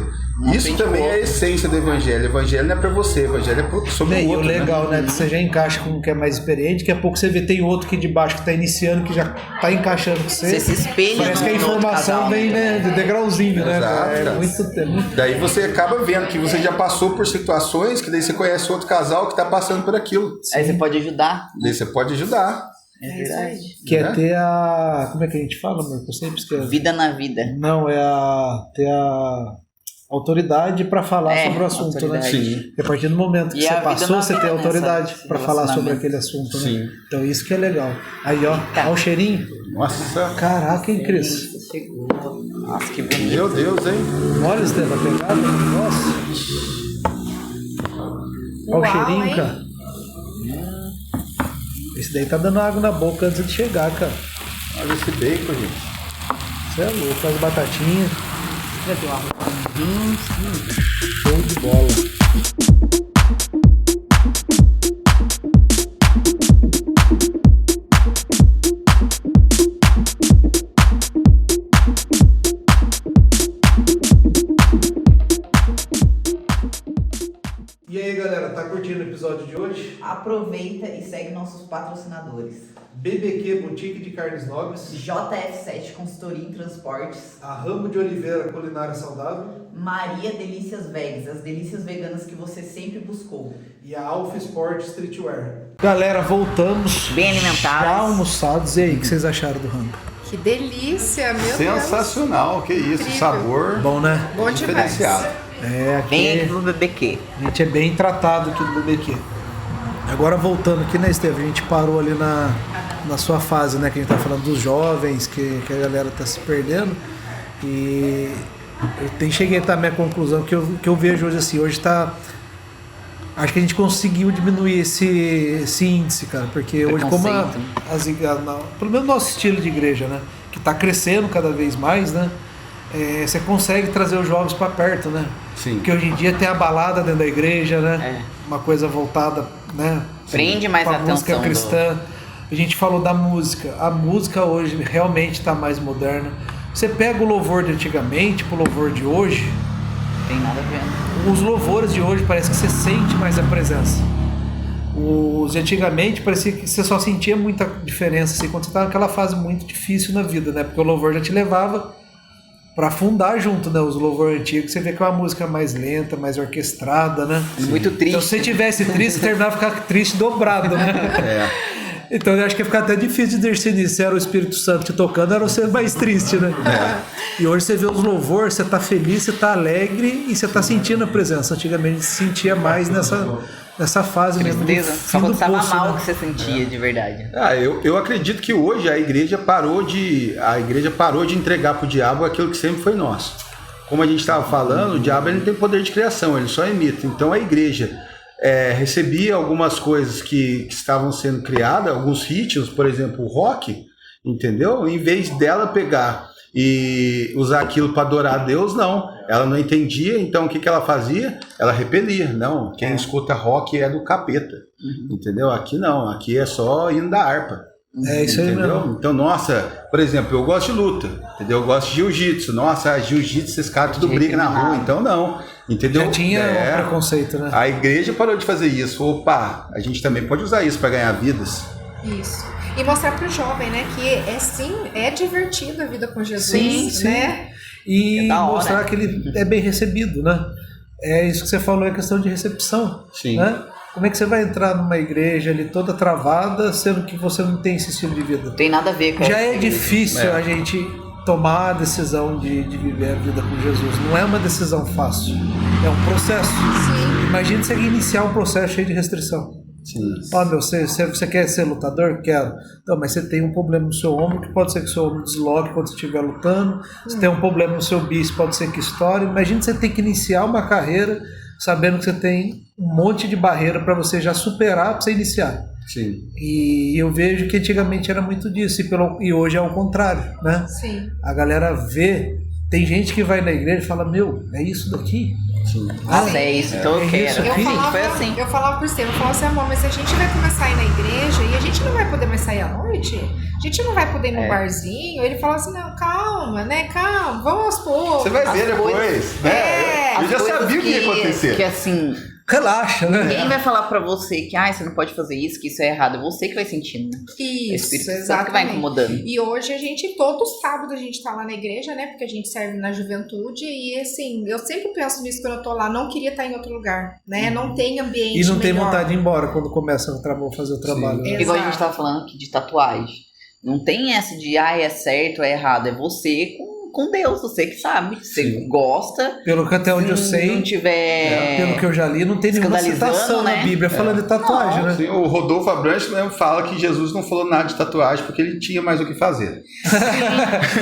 Isso também é a essência do evangelho. O evangelho não é pra você, o evangelho é sobre o E o outro. legal, né? Que você já encaixa com um que é mais experiente, daqui a pouco você vê tem outro aqui de baixo que tá iniciando, que já tá encaixando com você. Você se espelha Parece que a no outro informação casal. vem, né, de degrauzinho, né? Exato, É cara. muito. Daí você acaba vendo que você já passou por situações que daí você conhece outro casal que tá passando por aquilo. Aí você pode ajudar. Daí você pode ajudar. É verdade. Que é Né? ter a. Como é que a gente fala, amor? Eu sempre esqueço. Vida na vida. Não, é ter a autoridade para falar sobre o assunto, autoridade. né? Sim. Porque a partir do momento que E você a vida passou, na você vida, tem autoridade nesse para falar sobre relacionamento. aquele assunto, né? Sim. Então isso que é legal. Aí, ó, ó o cheirinho. Nossa, Caraca, hein, Cris? Chegou. Nossa, que bonito. meu Deus, hein? Olha, Estevam, a pegada. Nossa. Olha o Uau, cheirinho, hein? cara. Esse daí tá dando água na boca antes de chegar, cara. Olha esse bacon, gente. Você é louco, as batatinhas. Show de bola. E aí, galera, tá curtindo o episódio de hoje? Aproveita e segue nossos patrocinadores. BBQ Boutique de Carnes Nobres, JF7 Consultoria em Transportes, a Ramo de Oliveira Culinária Saudável Maria Delícias Vegas, as delícias veganas que você sempre buscou. e a Alpha Sport Streetwear. Galera, voltamos. Bem alimentadas. Já almoçados. E aí, o que vocês acharam do rango? Que delícia, meu Deus. Sensacional, que isso, Incrível. sabor Bom, né? Bom demais. diferenciado. É, Vem aqui aqui pro BBQ. a gente é bem tratado aqui do BBQ. Agora voltando aqui, né, Estevam? A gente parou ali na sua fase, né? Que a gente tá falando dos jovens, que a galera tá se perdendo. E cheguei a minha conclusão que eu vejo hoje assim, hoje tá. Acho que a gente conseguiu diminuir esse índice, cara, porque hoje como pelo menos nosso estilo de igreja, né, que tá crescendo cada vez mais, né, você consegue trazer os jovens para perto, né? Sim. Porque hoje em dia tem a balada dentro da igreja, né? É. Uma coisa voltada, né? Prende mais pra a música atenção cristã. A gente falou da música. A música hoje realmente está mais moderna. Você pega o louvor de antigamente pro louvor de hoje, Tem nada a ver. os louvores de hoje parece que você sente mais a presença. Os de antigamente parecia que você só sentia muita diferença assim, quando você estava naquela fase muito difícil na vida, né? Porque o louvor já te levava para afundar junto, né? Os louvores antigos, você vê que é uma música mais lenta, mais orquestrada, né? Muito triste. Então, se você tivesse triste, você terminava a ficar triste dobrado, né? É. Então, eu acho que ia ficar até difícil de discernir se era o Espírito Santo te tocando, era você mais triste, né? E hoje você vê os louvores, você tá feliz, você tá alegre e você tá sentindo a presença. Antigamente se sentia mais nessa fase mesmo. Tristeza. do Só fim quando do estava poço, mal né? que você sentia de verdade. Eu acredito que hoje a igreja parou de entregar para o diabo aquilo que sempre foi nosso. Como a gente estava falando, o diabo ele não tem poder de criação, ele só imita. Então a igreja recebia algumas coisas que estavam sendo criadas, alguns ritmos, por exemplo, o rock, entendeu? Em vez dela pegar e usar aquilo para adorar a Deus, não. Ela não entendia, então o que ela fazia? Ela repelia. Não, quem escuta rock é do capeta, entendeu? Aqui não, aqui é só hino da harpa. É isso aí Entendeu? mesmo. Então, nossa, por exemplo, eu gosto de luta, entendeu? Eu gosto de jiu-jitsu. Nossa, jiu-jitsu, esses caras tudo brigam na rua, então não, entendeu? Já tinha um preconceito, né? A igreja parou de fazer isso. Opa, a gente também pode usar isso para ganhar vidas. Isso. E mostrar pro jovem, né, que é divertido a vida com Jesus, Sim. né? E É da hora. mostrar que ele é bem recebido, né? É isso que você falou, é questão de recepção. Sim. Né? Como é que você vai entrar numa igreja ali toda travada, sendo que você não tem esse estilo de vida? Não tem nada a ver com Já essa é difícil a gente tomar a decisão de viver a vida com Jesus. Não é uma decisão fácil, é um processo. Sim. Imagina você iniciar um processo cheio de restrição. Sim. Ó, você quer ser lutador? Quero. Então, mas você tem um problema no seu ombro, que pode ser que o seu ombro desloque quando você estiver lutando. Você tem um problema no seu bíceps, pode ser que estoure. Imagina você ter que iniciar uma carreira sabendo que você tem um monte de barreira para você já superar, para você iniciar. Sim. E eu vejo que antigamente era muito disso, e hoje é o contrário, né? Sim. A galera vê, tem gente que vai na igreja e fala, meu, é isso daqui? Sim. Nossa, é isso, então eu É quero. isso Eu aqui? falava, Foi assim. eu falava por você, eu falava assim, amor, mas a gente vai começar a ir na igreja e a gente não vai poder mais sair à noite? A gente não vai poder ir no barzinho? Ele falava assim, não, calma, né, calma, vamos aos poucos. Você vai ver depois, né? É. As Eu já coisas sabia o que ia acontecer. Que assim, Relaxa, né? ninguém vai falar pra você que você não pode fazer isso, que isso é errado. É você que vai sentindo, né? O Isso, Espírito Santo que exatamente. vai incomodando. E hoje a gente, todo sábado a gente tá lá na igreja, né? Porque a gente serve na juventude. E assim, eu sempre penso nisso quando eu tô lá. Não queria estar em outro lugar, né? Não tem ambiente E não tem melhor. vontade de ir embora quando começa a fazer o trabalho. Sim. Né? Igual a gente Exato. tava falando aqui de tatuagem. Não tem essa de, é certo ou é errado. É você com Deus, você que sabe. Você Sim. gosta. Pelo que até onde eu Se sei, não tiver... pelo que eu já li, não tem nenhuma escandalizando, citação na né? Bíblia falando de tatuagem, né? Sim, o Rodolfo Abrantes mesmo fala que Jesus não falou nada de tatuagem porque ele tinha mais o que fazer.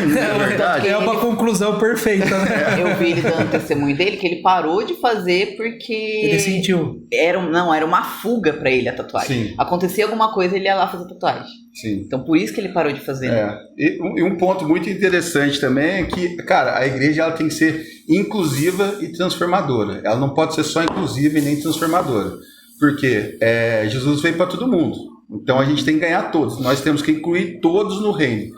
Não é verdade? É uma conclusão perfeita, né? Eu vi ele dando testemunho dele que ele parou de fazer porque Ele sentiu. era uma fuga pra ele a tatuagem. Sim. Acontecia alguma coisa, ele ia lá fazer tatuagem. Sim. Então por isso que ele parou de fazer. Né? E um ponto muito interessante também é que, cara, a igreja ela tem que ser inclusiva e transformadora. Ela não pode ser só inclusiva e nem transformadora. Porque Jesus veio para todo mundo. Então a gente tem que ganhar todos. Nós temos que incluir todos no reino.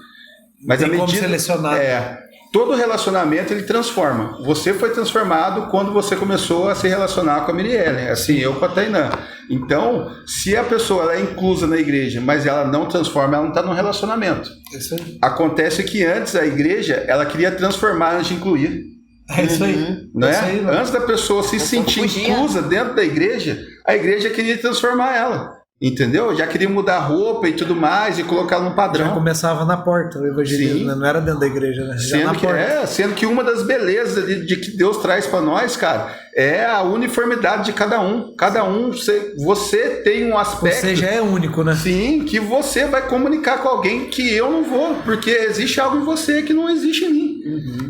Mas Tem como selecionar. Todo relacionamento ele transforma. Você foi transformado quando você começou a se relacionar com a Mirielle, assim, eu com a Tainã. Então, se a pessoa ela é inclusa na igreja, mas ela não transforma, ela não está no relacionamento. Isso aí. Acontece que antes a igreja, ela queria transformar antes de incluir. É isso aí. Né? É isso aí, né? Antes da pessoa se sentir fugia. inclusa dentro da igreja, a igreja queria transformar ela. Entendeu? Já queria mudar a roupa e tudo mais e colocar ela no Já padrão. começava na porta o evangelismo, Sim. né? Não era dentro da igreja, né? Já na porta. Sendo que uma das belezas de que Deus traz para nós, cara, é a uniformidade de cada um. Cada um, você tem um aspecto. Você já é único, né? Sim, que você vai comunicar com alguém que eu não vou, porque existe algo em você que não existe em mim.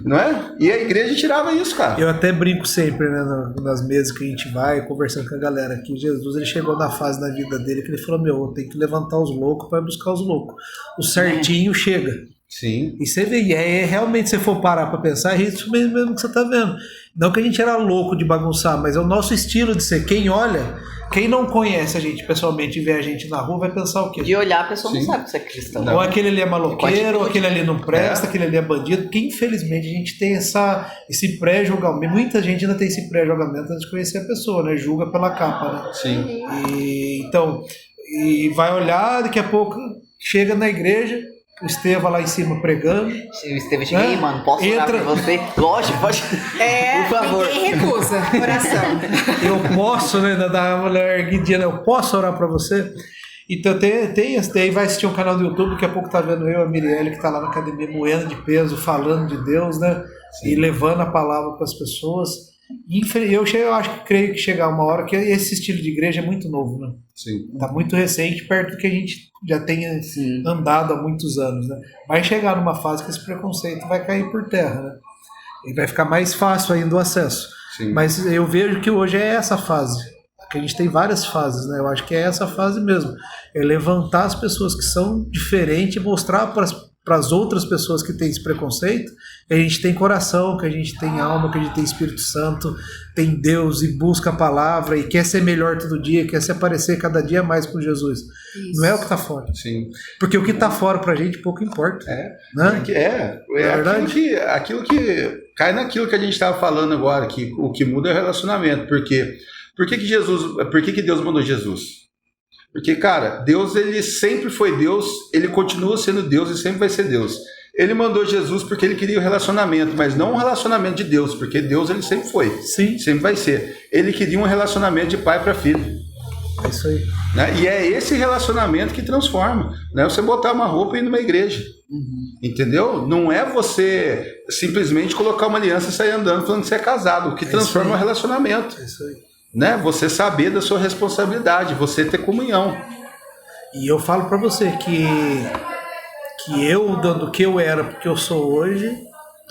Não é? E a igreja tirava isso, cara. Eu até brinco sempre, né, nas mesas que a gente vai, conversando com a galera, que Jesus ele chegou na fase da vida dele que ele falou, eu tenho que levantar os loucos para buscar os loucos. O certinho chega. Sim. E você vê, realmente, se você for parar para pensar, é isso mesmo que você tá vendo. Não que a gente era louco de bagunçar, mas é o nosso estilo de ser. Quem olha, quem não conhece a gente pessoalmente e vê a gente na rua, vai pensar o quê? De olhar, a pessoa não Sim. sabe que você é cristão. Ou aquele ali é maloqueiro, ou Pode- aquele ali não presta, aquele ali é bandido, porque infelizmente a gente tem esse pré-julgamento, muita gente ainda tem esse pré-julgamento antes de conhecer a pessoa, né? Julga pela capa, né? Sim. E vai olhar, daqui a pouco chega na igreja, o Estevão lá em cima pregando. Se o Estevão chega aí, Né? mano, posso orar Entra- pra você? Lógico, pode. Por favor. Ninguém recusa, oração. Eu posso, né? Da mulher erguidinha, né? Eu posso orar pra você? Então tem aí vai assistir um canal do YouTube, daqui a pouco tá vendo eu, a Mirielle, que tá lá na academia moendo de peso, falando de Deus, né? E levando a palavra para as pessoas. Eu acho que creio que chegar uma hora que esse estilo de igreja é muito novo, né? Sim. Tá muito recente, perto do que a gente já tenha Sim. andado há muitos anos, né? Vai chegar numa fase que esse preconceito vai cair por terra, né? E vai ficar mais fácil ainda o acesso. Sim. Mas eu vejo que hoje é essa fase. Que a gente tem várias fases, né? Eu acho que é essa fase mesmo. É levantar as pessoas que são diferentes e mostrar para as outras pessoas que têm esse preconceito que a gente tem coração, que a gente tem alma, que a gente tem Espírito Santo, tem Deus e busca a palavra e quer ser melhor todo dia, quer se aparecer cada dia mais com Jesus. Isso. Não é o que está fora. Sim. Porque o que está fora pra gente pouco importa. Né? Porque É aquilo que cai naquilo que a gente estava falando agora, que o que muda é o relacionamento. Por que que Deus mandou Jesus? Porque, cara, Deus ele sempre foi Deus, ele continua sendo Deus e sempre vai ser Deus. Ele mandou Jesus porque ele queria o relacionamento, mas não um relacionamento de Deus, porque Deus ele sempre foi, Sim. sempre vai ser. Ele queria um relacionamento de pai para filho. É isso aí. Né? E é esse relacionamento que transforma. Não é você botar uma roupa e ir numa igreja. Entendeu? Não é você simplesmente colocar uma aliança e sair andando falando que você é casado. O que transforma é o relacionamento. É isso aí. Né? Você saber da sua responsabilidade, você ter comunhão. E eu falo pra você que eu, do que eu era porque eu sou hoje,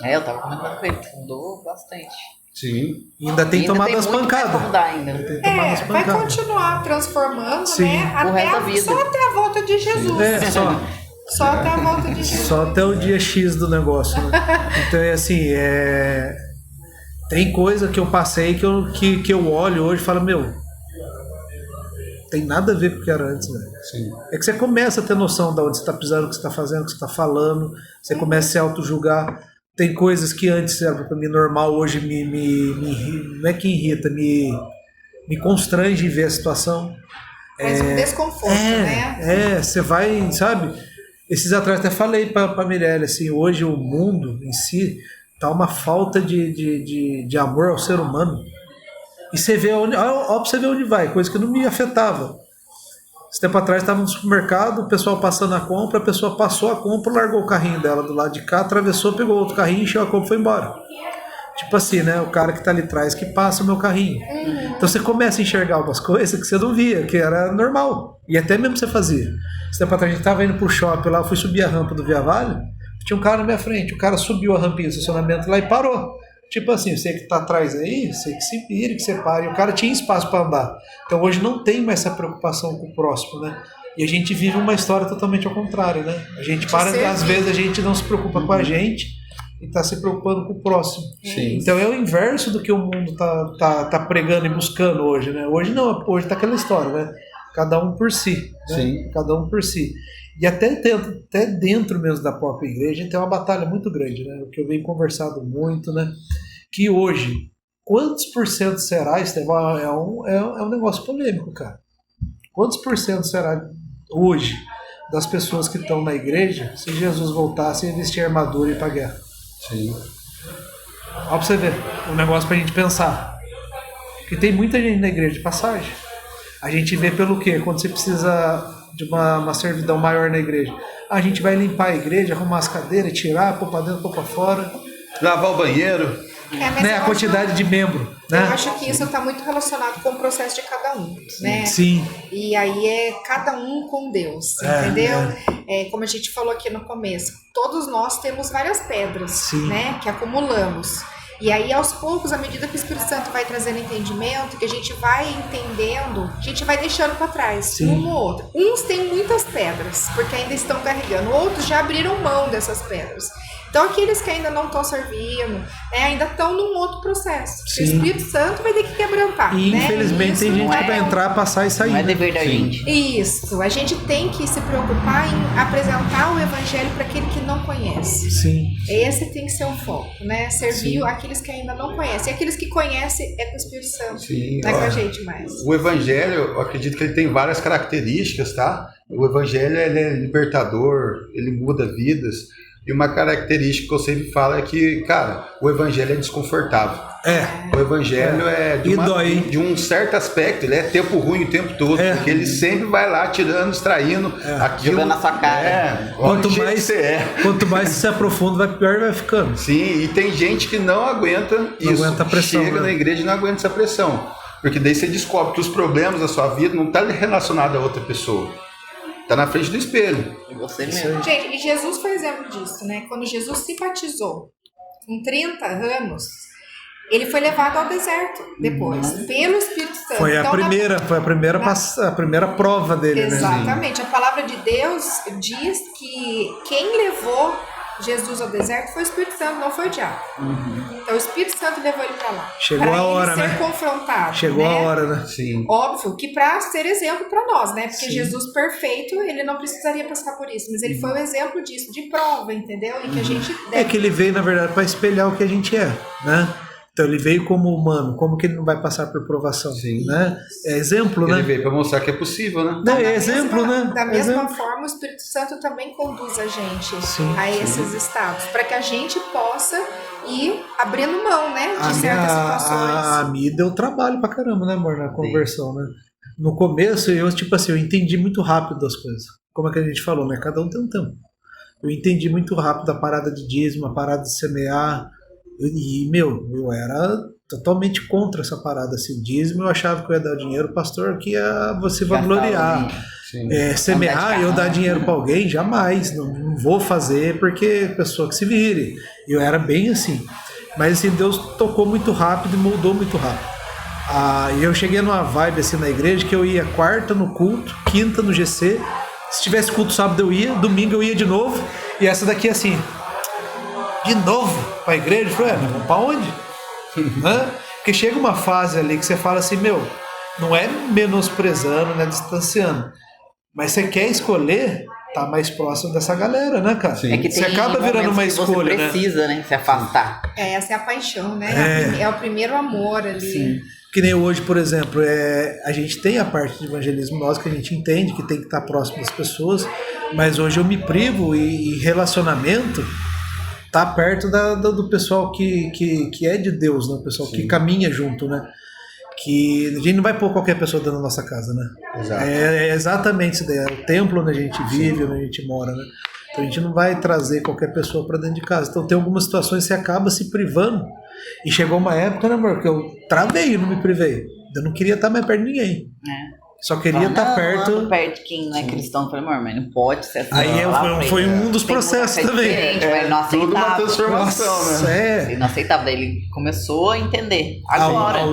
Eu tava comentando com ele, mudou bastante. Sim. ainda tem Ainda tomado tem as muito mais pra pancadas. mudar ainda. Tem tomado as Vai pancadas. continuar transformando, Sim. né? O resto da vida. Só até a volta de Jesus. É, Só até a volta de Jesus. só até o dia X do negócio. Né? Então é assim, tem coisa que eu passei que eu olho hoje e falo, tem nada a ver com o que era antes, velho. Sim. É que você começa a ter noção de onde você está pisando, o que você está fazendo, o que você está falando, você começa a se auto-julgar. Tem coisas que antes era para mim normal, hoje não é que irrita, me constrange ver a situação. Faz um desconforto, né? Você vai, sabe? Esses atrás até falei para Mirelle, assim, hoje o mundo em si tá uma falta de amor ao ser humano. E você vê onde, ó, pra você ver onde vai, coisa que não me afetava. Esse tempo atrás estava no supermercado, o pessoal passando a compra, a pessoa passou a compra, largou o carrinho dela do lado de cá, atravessou, pegou outro carrinho, encheu a compra e foi embora. Tipo assim, né? O cara que tá ali atrás que passa o meu carrinho. Então você começa a enxergar algumas coisas que você não via, que era normal. E até mesmo você fazia. Esse tempo atrás a gente tava indo pro shopping lá, eu fui subir a rampa do Via Vale, tinha um cara na minha frente, o cara subiu a rampinha do estacionamento lá e parou. Tipo assim, você que tá atrás aí, você que se vire, que você pare. E o cara tinha espaço para andar. Então hoje não tem mais essa preocupação com o próximo, né? E a gente vive uma história totalmente ao contrário, né? A gente às vezes a gente não se preocupa com a gente e tá se preocupando com o próximo. Sim. Então é o inverso do que o mundo tá pregando e buscando hoje, né? Hoje não, hoje tá aquela história, né? Cada um por si, né? Sim. Cada um por si. E até dentro mesmo da própria igreja tem uma batalha muito grande, né? O que eu venho conversado muito, né? Que hoje, quantos por cento será, Estevão? É um negócio polêmico, cara. Quantos por cento será hoje das pessoas que estão na igreja se Jesus voltasse e vestir armadura e ir pra guerra? Sim. Olha pra você ver, um negócio pra gente pensar. Porque tem muita gente na igreja de passagem. A gente vê pelo quê? Quando você precisa de uma servidão maior na igreja. A gente vai limpar a igreja, arrumar as cadeiras, tirar, pôr pra dentro, pôr pra fora. Lavar o banheiro. Né? A quantidade de membro. Né? Eu acho que isso está muito relacionado com o processo de cada um, né? Sim. E aí é cada um com Deus, entendeu? Como a gente falou aqui no começo, todos nós temos várias pedras, Sim. né? Que acumulamos. E aí, aos poucos, à medida que o Espírito Santo vai trazendo entendimento, que a gente vai entendendo, a gente vai deixando para trás, Sim. um ou outro. Uns têm muitas pedras, porque ainda estão carregando. Outros já abriram mão dessas pedras. Então, aqueles que ainda não estão servindo, né, ainda estão num outro processo. O Espírito Santo vai ter que quebrantar. E, infelizmente, Isso tem gente que vai é entrar, passar e sair. Não é dever da gente. Isso. A gente tem que se preocupar em apresentar o Evangelho para aquele que não conhece. Sim. Esse tem que ser o foco, né? Servir aqueles que ainda não conhecem. E aqueles que conhecem é com o Espírito Santo. Sim. Não é com a gente mais. O Evangelho, eu acredito que ele tem várias características, tá? O Evangelho, ele é libertador, ele muda vidas. E uma característica que eu sempre falo é que, cara, o Evangelho é desconfortável. O Evangelho é de um certo aspecto, ele é tempo ruim o tempo todo, porque ele sempre vai lá tirando, extraindo aquilo. Jogando na sua cara. Quanto mais você se aprofunda, pior vai ficando. Sim, e tem gente que não aguenta isso. Aguenta a pressão, chega na igreja e não aguenta essa pressão. Porque daí você descobre que os problemas da sua vida não estão relacionados a outra pessoa. Está na frente do espelho. E você mesmo. Gente, e Jesus foi exemplo disso, né? Quando Jesus se batizou com 30 anos, ele foi levado ao deserto depois, pelo Espírito Santo. Foi a primeira prova dele, Exatamente. A palavra de Deus diz que quem levou Jesus ao deserto foi o Espírito Santo, não foi o diabo. Então o Espírito Santo levou ele para lá. Chegou a hora, né? Para ele ser confrontado. Chegou a hora, né? Sim. Óbvio que para ser exemplo para nós, né? Porque Jesus perfeito, ele não precisaria passar por isso. Mas ele foi um exemplo disso, de prova, entendeu? E que a gente deve... É que ele veio, na verdade, para espelhar o que a gente é, né? Então ele veio como humano, como que ele não vai passar por provação? Sim. Né? É exemplo, né? Ele veio para mostrar que é possível, né? É exemplo, né? Da mesma forma, o Espírito Santo também conduz a gente a esses estados, para que a gente possa ir abrindo mão, né, de certas situações. A mim deu trabalho pra caramba, né, amor, na conversão, né? No começo, eu entendi muito rápido as coisas. Como é que a gente falou, né? Cada um tem um tempo. Eu entendi muito rápido a parada de dízimo, a parada de semear. E, eu era totalmente contra essa parada assim. Dízimo, eu achava que eu ia dar dinheiro, o pastor que ia você vangloriar. Semear, eu dar dinheiro para alguém, jamais. Não vou fazer porque pessoa que se vire. Eu era bem assim. Mas assim, Deus tocou muito rápido e moldou muito rápido. E eu cheguei numa vibe assim na igreja que eu ia quarta no culto, quinta no GC. Se tivesse culto sábado eu ia, domingo eu ia de novo. E essa daqui assim... De novo para a igreja? Eu falei, vamos para onde? Porque chega uma fase ali que você fala assim, não é menosprezando, não é distanciando, mas você quer escolher tá mais próximo dessa galera, né, cara? Sim. É que Você tem acaba virando momentos uma que escolha, você precisa, né? Se afastar. Essa é a paixão, né? É o primeiro amor ali. Sim. Que nem hoje, por exemplo, a gente tem a parte de evangelismo nosso que a gente entende que tem que estar próximo das pessoas, mas hoje eu me privo e relacionamento tá perto do pessoal que é de Deus, né? O pessoal que caminha junto, né? Que a gente não vai pôr qualquer pessoa dentro da nossa casa, né? Exato. É exatamente isso daí, é o templo onde a gente vive, onde a gente mora, né? Então a gente não vai trazer qualquer pessoa para dentro de casa. Então tem algumas situações que você acaba se privando. E chegou uma época, né, amor, que eu travei, eu não me privei. Eu não queria estar mais perto de ninguém. Só queria estar perto. Não, perto de quem não é cristão. Eu falei, amor, mas não pode ser assim. Aí foi um dos processos também. Mas não Tudo uma aceitava. transformação, Nossa, né? Ele não aceitava. Daí ele começou a entender. Agora. A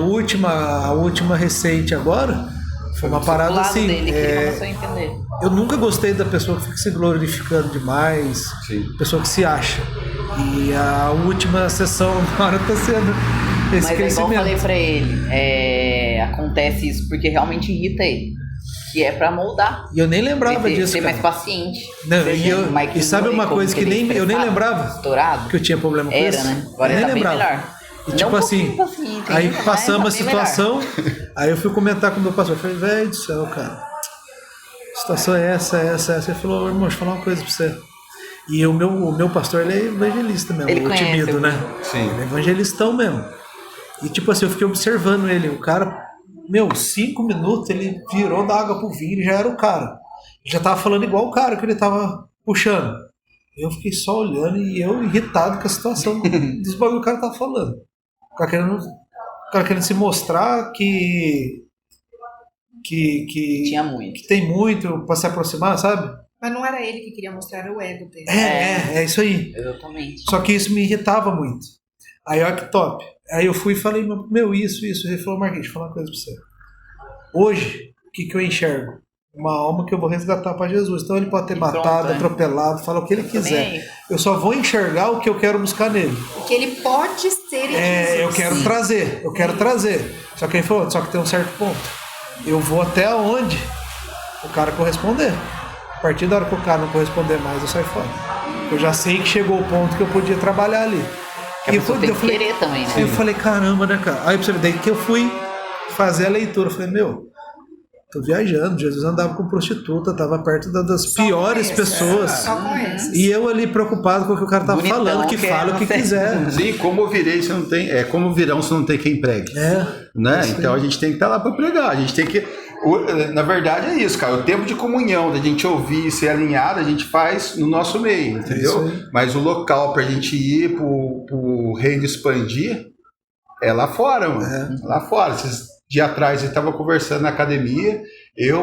última recente agora foi uma parada lado assim. dele que ele começou a entender. Eu nunca gostei da pessoa que fica se glorificando demais, Sim. pessoa que se acha. E a última sessão agora tá sendo esse Mas é igual eu crescimento. falei pra ele, acontece isso porque realmente irrita ele. Que é pra moldar. E eu nem lembrava disso, ser cara. mais paciente. Não, Seja mais e sabe uma como coisa que ele eu nem expressava, lembrava estourado. que eu tinha problema com Era, isso? né? Agora eu ele nem tá bem lembrava. melhor. E Não tipo um assim, pouquinho paciente, aí ainda, passamos a mas tá bem situação, aí eu fui comentar com o meu pastor, eu falei, velho do céu, cara, a situação é essa. Ele falou, irmão, deixa eu falar uma coisa pra você. E o meu pastor, ele é evangelista mesmo, Ele o conhece, timido, né? Sim. Ele é evangelistão mesmo. E tipo assim, eu fiquei observando ele, o cara, 5 minutos ele virou da água pro vinho e já era o cara. Ele já tava falando igual o cara que ele tava puxando. Eu fiquei só olhando e eu irritado com a situação dos bagulho que o cara tava falando. O cara querendo se mostrar que Tinha muito. que tem muito pra se aproximar, sabe? Mas não era ele que queria mostrar o ego dele. É isso aí. Exatamente. Só que isso me irritava muito. Aí, olha que top. Aí eu fui e falei, isso. Ele falou, Marquinhos, deixa eu falar uma coisa pra você. Hoje, o que eu enxergo? Uma alma que eu vou resgatar para Jesus. Então ele pode ter matado, atropelado, fala o que ele quiser. Eu só vou enxergar o que eu quero buscar nele. O que ele pode ser em Jesus. Eu quero trazer. Só que ele falou, só que tem um certo ponto. Eu vou até onde o cara corresponder. A partir da hora que o cara não corresponder mais, eu saio fora. Eu já sei que chegou o ponto que eu podia trabalhar ali. Que a pessoa tem que querer também, né? Aí eu falei, caramba, né, cara? Aí pra você ver, daí que eu fui fazer a leitura, eu falei, tô viajando, Jesus andava com prostituta, tava perto das piores pessoas. Só com esses. E eu ali preocupado com o que o cara tava Bonitão, falando, que fala o que quiser. Sim, como virei se não tem. Como virão se não tem quem pregue. Né? Então a gente tem que estar lá para pregar. A gente tem que. Na verdade é isso, cara. O tempo de comunhão, da gente ouvir e ser alinhado, a gente faz no nosso meio, entendeu? Mas o local pra gente ir pro reino expandir é lá fora, mano. Lá fora. Esses dias atrás eu tava conversando na academia,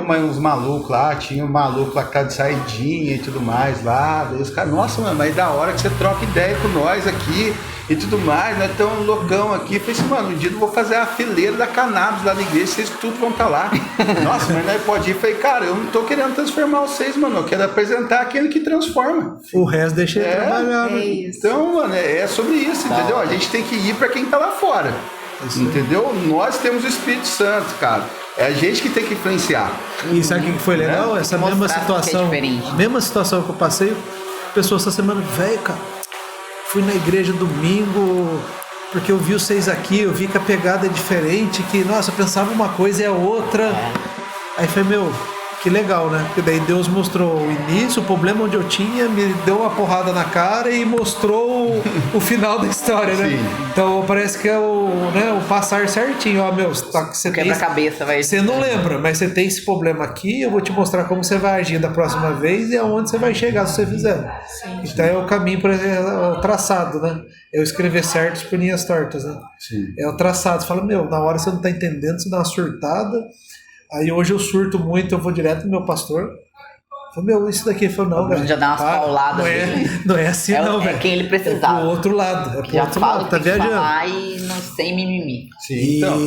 mas uns malucos lá, tinha um maluco lá que tá de saidinha e tudo mais lá. Daí os caras, nossa, mano, mas da hora que você troca ideia com nós aqui e tudo mais, nós estamos loucão aqui. Eu falei assim, mano, um dia eu vou fazer a fileira da cannabis lá na igreja, vocês tudo vão estar lá. Nossa, mas nós pode ir. Eu falei, cara, eu não tô querendo transformar vocês, mano, eu quero apresentar aquele que transforma. O resto deixa ele trabalhar. É isso. Então, mano, é sobre isso, entendeu? A gente tem que ir pra quem tá lá fora. Entendeu? Nós temos o Espírito Santo, cara. É a gente que tem que influenciar. E sabe o que foi legal? Essa mesma situação, diferente. situação que eu passei, pessoa essa semana, velho, cara, fui na igreja domingo, porque eu vi vocês aqui, eu vi que a pegada é diferente, que, nossa, eu pensava uma coisa e a outra. Aí foi, que legal, né? Porque daí Deus mostrou o início, o problema onde eu tinha, me deu uma porrada na cara e mostrou o final da história, né? Sim. Então parece que é o passar certinho, ó, você tem... Quebra-cabeça, vai. Você não lembra, mas você tem esse problema aqui, eu vou te mostrar como você vai agir da próxima vez e aonde você vai chegar se você fizer. Sim. Então é o caminho o traçado, né? Eu escrever certos por linhas tortas, né? Sim. É o traçado. Você fala, na hora você não tá entendendo, você dá uma surtada. Aí hoje eu surto muito, eu vou direto no meu pastor. Falei, isso daqui. Ele falou, não, velho. Já dá umas pauladas. Não é assim, não, velho. É quem ele precisava. É pro outro lado. É pro Já outro fala lado, tá que tem que viajando. falar e não sem mimimi. Sim, então,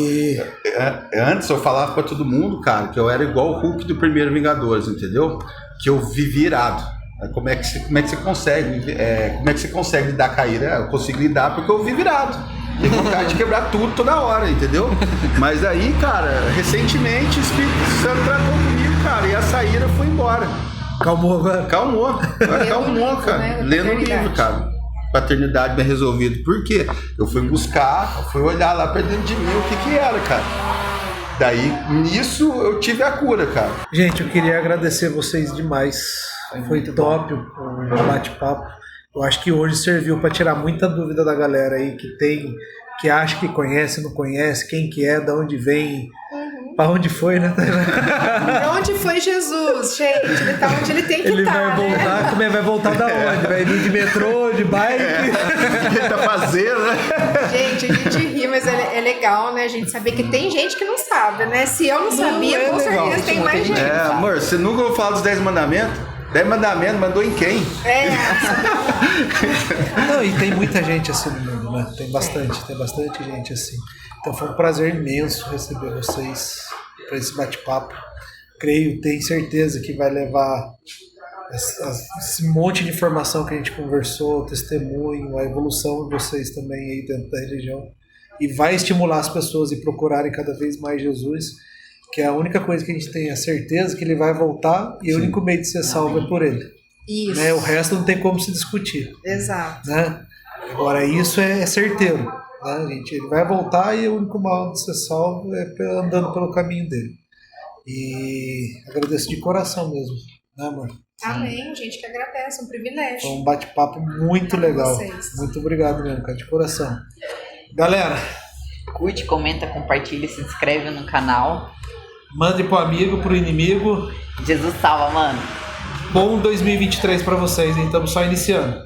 antes eu falava pra todo mundo, cara, que eu era igual o Hulk do primeiro Vingadores, entendeu? Que eu vivi irado. Como é que você consegue lidar com a ira? Eu consigo lidar porque eu vivo irado. Tem vontade de quebrar tudo toda hora, entendeu? Mas aí, cara, recentemente o Espírito Santo tratou comigo, cara, e essa ira foi embora. Calmou agora? Calmou, livro, cara. né? Lendo o Paternidade. livro, cara. Paternidade bem resolvido. Por quê? Eu fui buscar, fui olhar lá pra dentro de mim o que era, cara. Daí, nisso, eu tive a cura, cara. Gente, eu queria agradecer vocês demais. Foi top o bate-papo. Eu acho que hoje serviu para tirar muita dúvida da galera aí que acha que conhece, não conhece, quem que é, de onde vem, para onde foi, né? Onde foi Jesus, gente? Ele tá onde ele tem que Ele estar, vai voltar, né? como é, vai voltar da onde? Vai vir de metrô, de bike? Ele tá fazendo, né? Gente, a gente ri, mas é legal, né? A gente saber que tem gente que não sabe, né? Se eu não sabia, é com legal. certeza tem mais gente. É, amor, você nunca ouviu falar dos 10 mandamentos? 10 mandamentos mandou em quem? É, Não, e tem muita gente assim no mundo, né? Tem bastante gente assim. Então foi um prazer imenso receber vocês para esse bate-papo. Tenho certeza que vai levar esse monte de informação que a gente conversou, testemunho, a evolução de vocês também aí dentro da religião. E vai estimular as pessoas a procurarem cada vez mais Jesus, que é a única coisa que a gente tem a certeza que ele vai voltar e o único meio de ser salvo é por ele. isso. Né? O resto não tem como se discutir. Exato. Né? Agora, isso é certeiro. Né, gente? Ele vai voltar e o único mal de ser salvo é andando pelo caminho dele. E agradeço de coração mesmo, né, amor? Amém, gente que agradece, um privilégio. Foi um bate-papo muito Com legal. vocês. Muito obrigado mesmo, cara, de coração. Galera, Curte, comenta, compartilha, se inscreve no canal. mande pro amigo, pro inimigo. Jesus salva, mano. Bom 2023 pra vocês, hein? Estamos só iniciando.